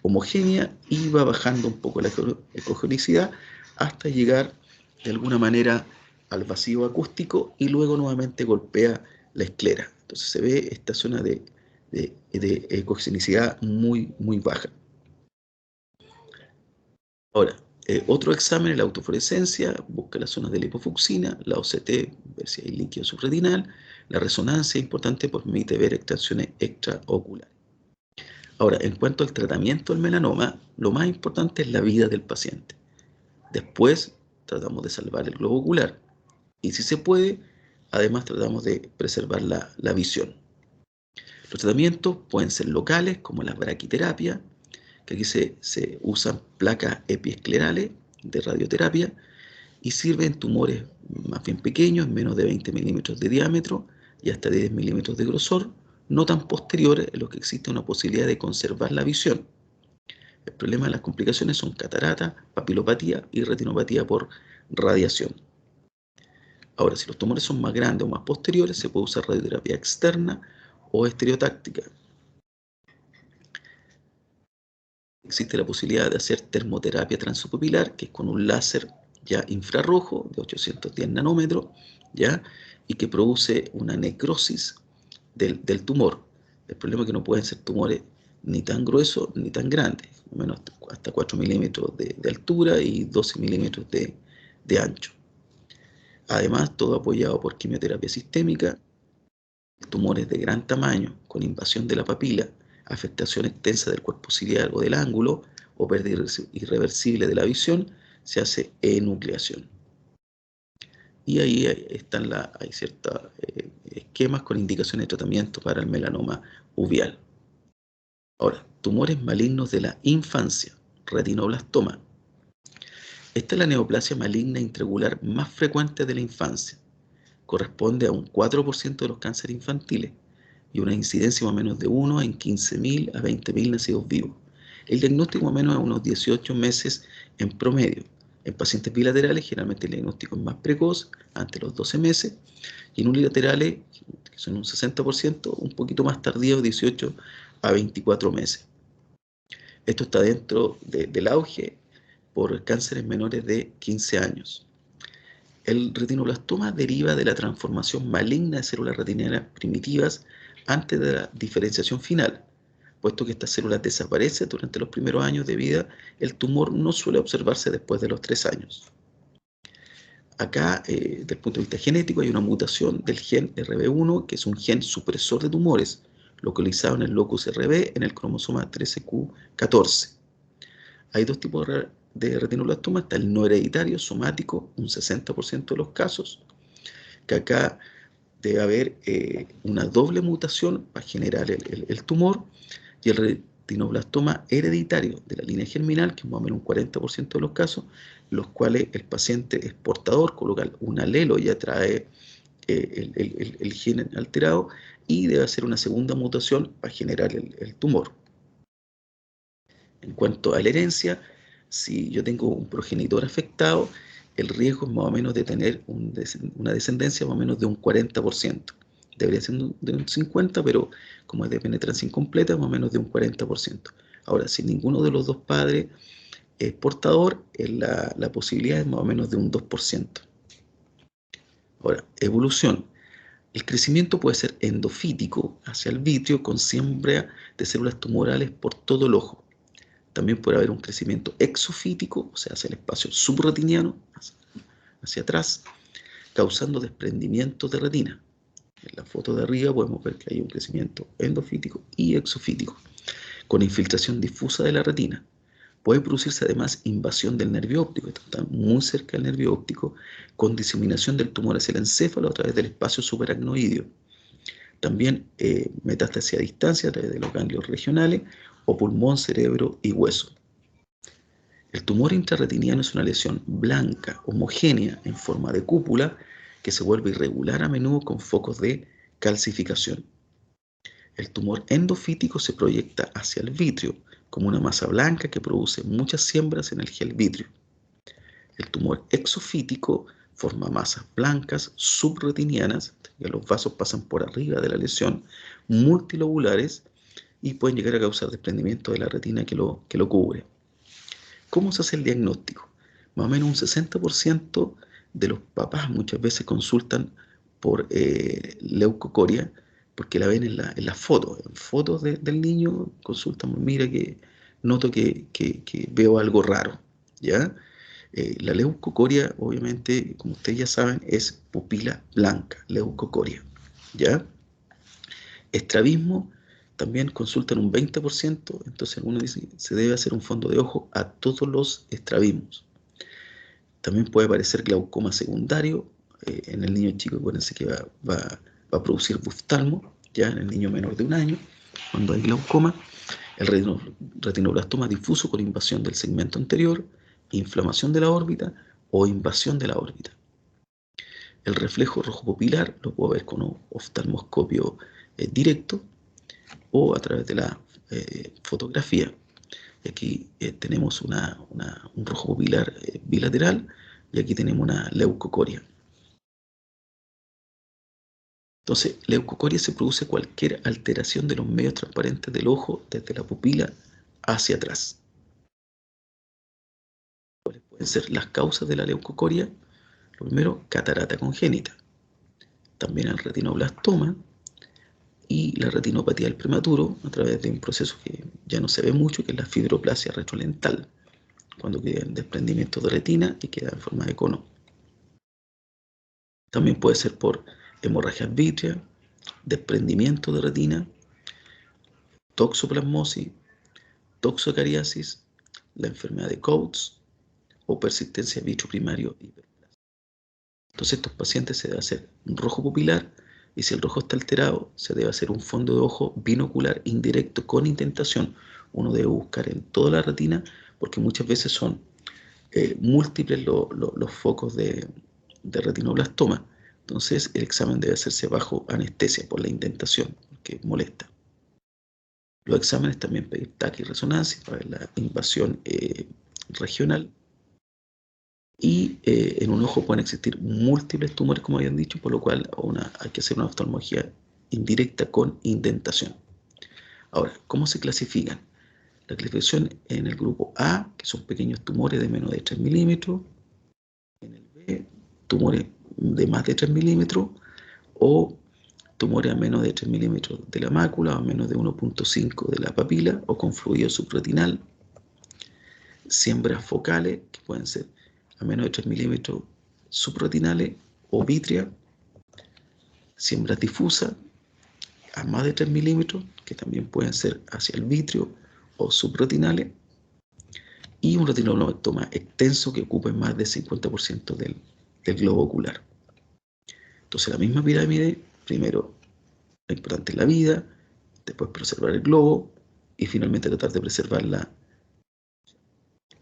homogénea y va bajando un poco la ecogenicidad hasta llegar de alguna manera al vacío acústico, y luego nuevamente golpea la esclera. Entonces se ve esta zona de ecogenicidad muy, muy baja. Ahora, otro examen es la autofluorescencia, busca las zonas de la hipofucsina, la OCT, ver si hay líquido subretinal, la resonancia es importante, permite ver extensiones extraoculares. Ahora, en cuanto al tratamiento del melanoma, lo más importante es la vida del paciente. Después tratamos de salvar el globo ocular y, si se puede, además tratamos de preservar la visión. Los tratamientos pueden ser locales, como la braquiterapia, que aquí se usan placas epiesclerales de radioterapia y sirven tumores más bien pequeños, menos de 20 milímetros de diámetro y hasta 10 milímetros de grosor, no tan posteriores, en los que existe una posibilidad de conservar la visión. El problema de las complicaciones son catarata, papilopatía y retinopatía por radiación. Ahora, si los tumores son más grandes o más posteriores, se puede usar radioterapia externa o estereotáctica. Existe la posibilidad de hacer termoterapia transopupilar, que es con un láser ya infrarrojo de 810 nanómetros, ¿ya? Y que produce una necrosis del tumor. El problema es que no pueden ser tumores ni tan gruesos ni tan grandes, menos hasta 4 milímetros de altura y 12 milímetros de ancho. Además, todo apoyado por quimioterapia sistémica. Tumores de gran tamaño, con invasión de la papila, afectación extensa del cuerpo ciliar o del ángulo, o pérdida irreversible de la visión, se hace enucleación. Y ahí hay ciertos esquemas con indicaciones de tratamiento para el melanoma uveal. Ahora, tumores malignos de la infancia, retinoblastoma. Esta es la neoplasia maligna intraocular más frecuente de la infancia. Corresponde a un 4% de los cánceres infantiles y una incidencia más o menos de 1 en 15.000 a 20.000 nacidos vivos. El diagnóstico más o menos es unos 18 meses en promedio. En pacientes bilaterales, generalmente el diagnóstico es más precoz, ante los 12 meses, y en unilaterales, que son un 60%, un poquito más tardío, 18 a 24 meses. Esto está dentro del auge por cánceres menores de 15 años. El retinoblastoma deriva de la transformación maligna de células retinianas primitivas antes de la diferenciación final. Puesto que estas células desaparecen durante los primeros años de vida, el tumor no suele observarse después de los 3 años. Acá, desde el punto de vista genético, hay una mutación del gen RB1, que es un gen supresor de tumores, localizado en el locus RB en el cromosoma 13q14. Hay dos tipos de retinoblastoma. Está el no hereditario somático, un 60% de los casos, que acá debe haber una doble mutación para generar el tumor, y el retinoblastoma hereditario de la línea germinal, que es más o menos un 40% de los casos, los cuales el paciente es portador, coloca un alelo y atrae el gen alterado, y debe hacer una segunda mutación para generar el tumor. En cuanto a la herencia, si yo tengo un progenitor afectado, el riesgo es más o menos de tener una descendencia más o menos de un 40%. Debería ser de un 50%, pero como es de penetrancia incompleta, más o menos de un 40%. Ahora, si ninguno de los dos padres es portador, la posibilidad es más o menos de un 2%. Ahora, evolución. El crecimiento puede ser endofítico hacia el vitrio, con siembra de células tumorales por todo el ojo. También puede haber un crecimiento exofítico, o sea, hacia el espacio subretiniano, hacia atrás, causando desprendimientos de retina. En la foto de arriba podemos ver que hay un crecimiento endofítico y exofítico, con infiltración difusa de la retina. Puede producirse además invasión del nervio óptico, esto está muy cerca del nervio óptico, con diseminación del tumor hacia el encéfalo a través del espacio subaracnoideo. También metástasis a distancia a través de los ganglios regionales, o pulmón, cerebro y hueso. El tumor intrarretiniano es una lesión blanca, homogénea, en forma de cúpula, que se vuelve irregular a menudo con focos de calcificación. El tumor endofítico se proyecta hacia el vitrio, como una masa blanca que produce muchas siembras en el gel vitrio. El tumor exofítico forma masas blancas subretinianas, que los vasos pasan por arriba de la lesión, multilobulares, y pueden llegar a causar desprendimiento de la retina que lo cubre. ¿Cómo se hace el diagnóstico? Más o menos un 60% de los papás muchas veces consultan por leucocoria porque la ven en las fotos. En fotos del niño consultan, mira que noto que veo algo raro, ¿ya? La leucocoria, obviamente, como ustedes ya saben, es pupila blanca, leucocoria, ¿ya? Estrabismo, también consultan un 20%, entonces uno dice que se debe hacer un fondo de ojo a todos los estrabismos. También puede aparecer glaucoma secundario, en el niño chico, acuérdense que va a producir buftalmo, ya en el niño menor de 1 año, cuando hay glaucoma. El retinoblastoma difuso con invasión del segmento anterior, inflamación de la órbita o invasión de la órbita. El reflejo rojo pupilar lo puedo ver con un oftalmoscopio directo o a través de la fotografía. Y aquí tenemos un rojo pupilar bilateral y aquí tenemos una leucocoria. Entonces, leucocoria se produce cualquier alteración de los medios transparentes del ojo desde la pupila hacia atrás. ¿Cuáles pueden ser las causas de la leucocoria? Lo primero, catarata congénita. También el retinoblastoma y la retinopatía del prematuro a través de un proceso que ya no se ve mucho, que es la fibroplasia retrolental, cuando quedan desprendimientos de retina y queda en forma de cono. También puede ser por hemorragia vítrea, desprendimiento de retina, toxoplasmosis, toxocariasis, la enfermedad de Coats o persistencia de vitro primario hiperplasia. Entonces estos pacientes se debe hacer un rojo pupilar y si el rojo está alterado se debe hacer un fondo de ojo binocular indirecto con indentación. Uno debe buscar en toda la retina porque muchas veces son múltiples los focos de retinoblastoma. Entonces el examen debe hacerse bajo anestesia por la indentación, que molesta. Los exámenes también pedir TAC y resonancia para ver la invasión regional. Y en un ojo pueden existir múltiples tumores, como habían dicho, por lo cual hay que hacer una oftalmología indirecta con indentación. Ahora, ¿cómo se clasifican? La clasificación en el grupo A, que son pequeños tumores de menos de 3 milímetros, en el B, tumores de más de 3 milímetros, o tumores a menos de 3 milímetros de la mácula, o a menos de 1,5 de la papila, o con fluido subretinal. Siembras focales, que pueden ser a menos de 3 milímetros subretinales o vítrea. Siembras difusas a más de 3 milímetros, que también pueden ser hacia el vitrio o subretinales. Y un retinoblastoma extenso que ocupe más del 50% del globo ocular. Entonces la misma pirámide, primero lo importante es la vida, después preservar el globo y finalmente tratar de preservar el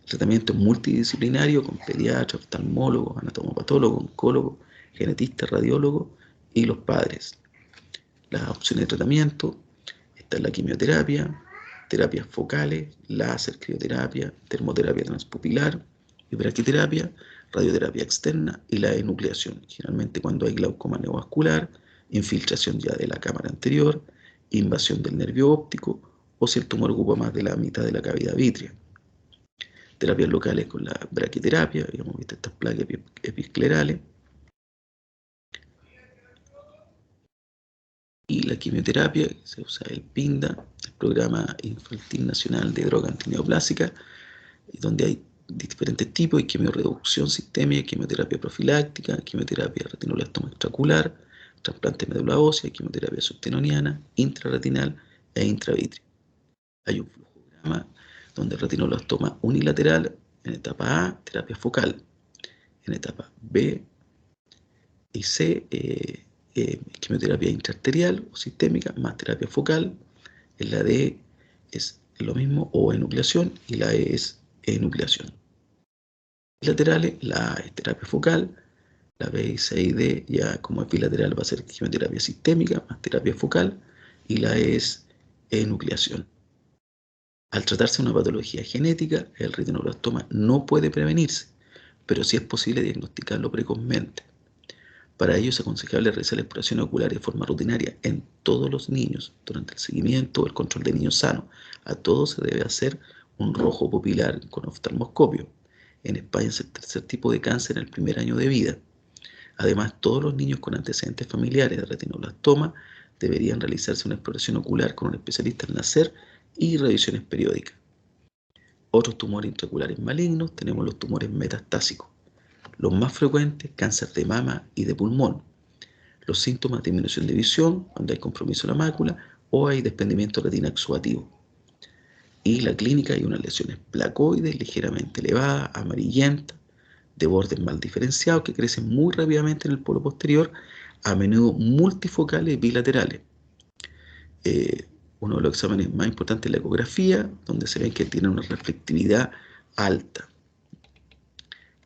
tratamiento multidisciplinario con pediatras, oftalmólogos, anatomopatólogos, oncólogos, genetistas, radiólogos y los padres. Las opciones de tratamiento están la quimioterapia, terapias focales, láser, crioterapia, termoterapia transpupilar, braquiterapia, radioterapia externa y la enucleación, generalmente cuando hay glaucoma neovascular, infiltración ya de la cámara anterior, invasión del nervio óptico o si el tumor ocupa más de la mitad de la cavidad vítrea. Terapias locales con la braquiterapia, hemos visto estas placas episclerales, y la quimioterapia, se usa el PINDA, el Programa Infantil Nacional de Droga Antineoplásica, donde hay diferentes tipos, hay quimiorreducción sistémica, quimioterapia profiláctica, quimioterapia retinoblastoma extraocular, trasplante de médula ósea, quimioterapia subtenoniana, intrarretinal e intravítrea. Hay un flujograma donde el retinoblastoma unilateral, en etapa A, terapia focal, en etapa B y C, quimioterapia intraarterial o sistémica, más terapia focal. En la D es lo mismo o enucleación y la E es enucleación. Bilaterales, la A es terapia focal, la B, C y D ya como es bilateral va a ser quimioterapia sistémica más terapia focal y la E es enucleación. Al tratarse de una patología genética, el retinoblastoma no puede prevenirse, pero sí es posible diagnosticarlo precozmente. Para ello es aconsejable realizar la exploración ocular de forma rutinaria en todos los niños durante el seguimiento o el control de niños sanos. A todos se debe hacer un rojo pupilar con oftalmoscopio. En España es el tercer tipo de cáncer en el primer año de vida. Además, todos los niños con antecedentes familiares de retinoblastoma deberían realizarse una exploración ocular con un especialista al nacer y revisiones periódicas. Otros tumores intraoculares malignos tenemos los tumores metastásicos. Los más frecuentes, cáncer de mama y de pulmón. Los síntomas, disminución de visión, cuando hay compromiso de la mácula o hay desprendimiento de retina exudativo. Y la clínica hay unas lesiones placoides ligeramente elevadas, amarillentas, de bordes mal diferenciados que crecen muy rápidamente en el polo posterior, a menudo multifocales y bilaterales. Uno de los exámenes más importantes es la ecografía, donde se ve que tiene una reflectividad alta.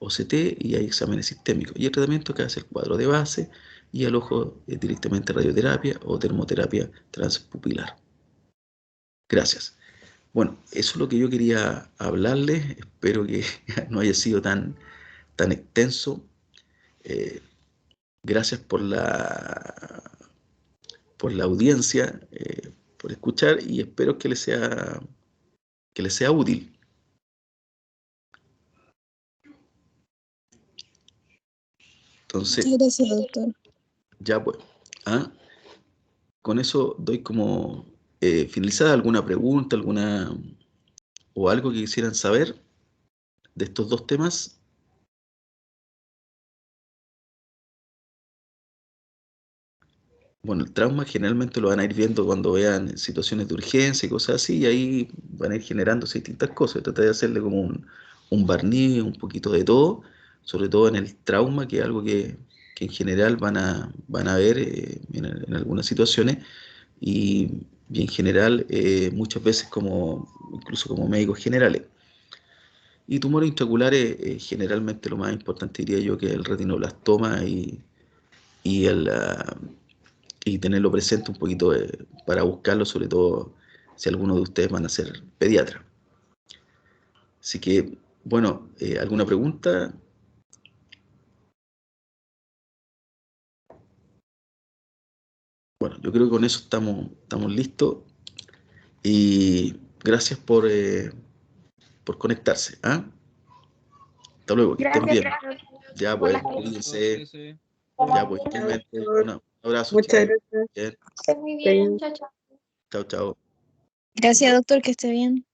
OCT y hay exámenes sistémicos. Y el tratamiento que hace el cuadro de base y al ojo directamente radioterapia o termoterapia transpupilar. Gracias. Bueno, eso es lo que yo quería hablarles. Espero que no haya sido tan extenso. Gracias por la audiencia, por escuchar y espero que les sea útil. Entonces, gracias, doctor. ya pues, con eso doy como finalizada. ¿Alguna pregunta, o algo que quisieran saber de estos dos temas? Bueno, el trauma generalmente lo van a ir viendo cuando vean situaciones de urgencia y cosas así, y ahí van a ir generándose distintas cosas. Trata de hacerle como un barniz, un poquito de todo, sobre todo en el trauma, que es algo que en general van a ver en algunas situaciones, y en general muchas veces incluso como médicos generales. Y tumores intraoculares, generalmente lo más importante diría yo que es el retinoblastoma y y tenerlo presente un poquito para buscarlo, sobre todo si alguno de ustedes van a ser pediatras. Así que, bueno, ¿alguna pregunta? Bueno, yo creo que con eso estamos listos. Y gracias por conectarse. Hasta luego, que estén bien. Ya pues, cuídense. Ya pues, igualmente. Un abrazo. Muchas gracias. Bien. Esté muy bien, chao, chao. Chao, chao. Gracias, doctor, que esté bien.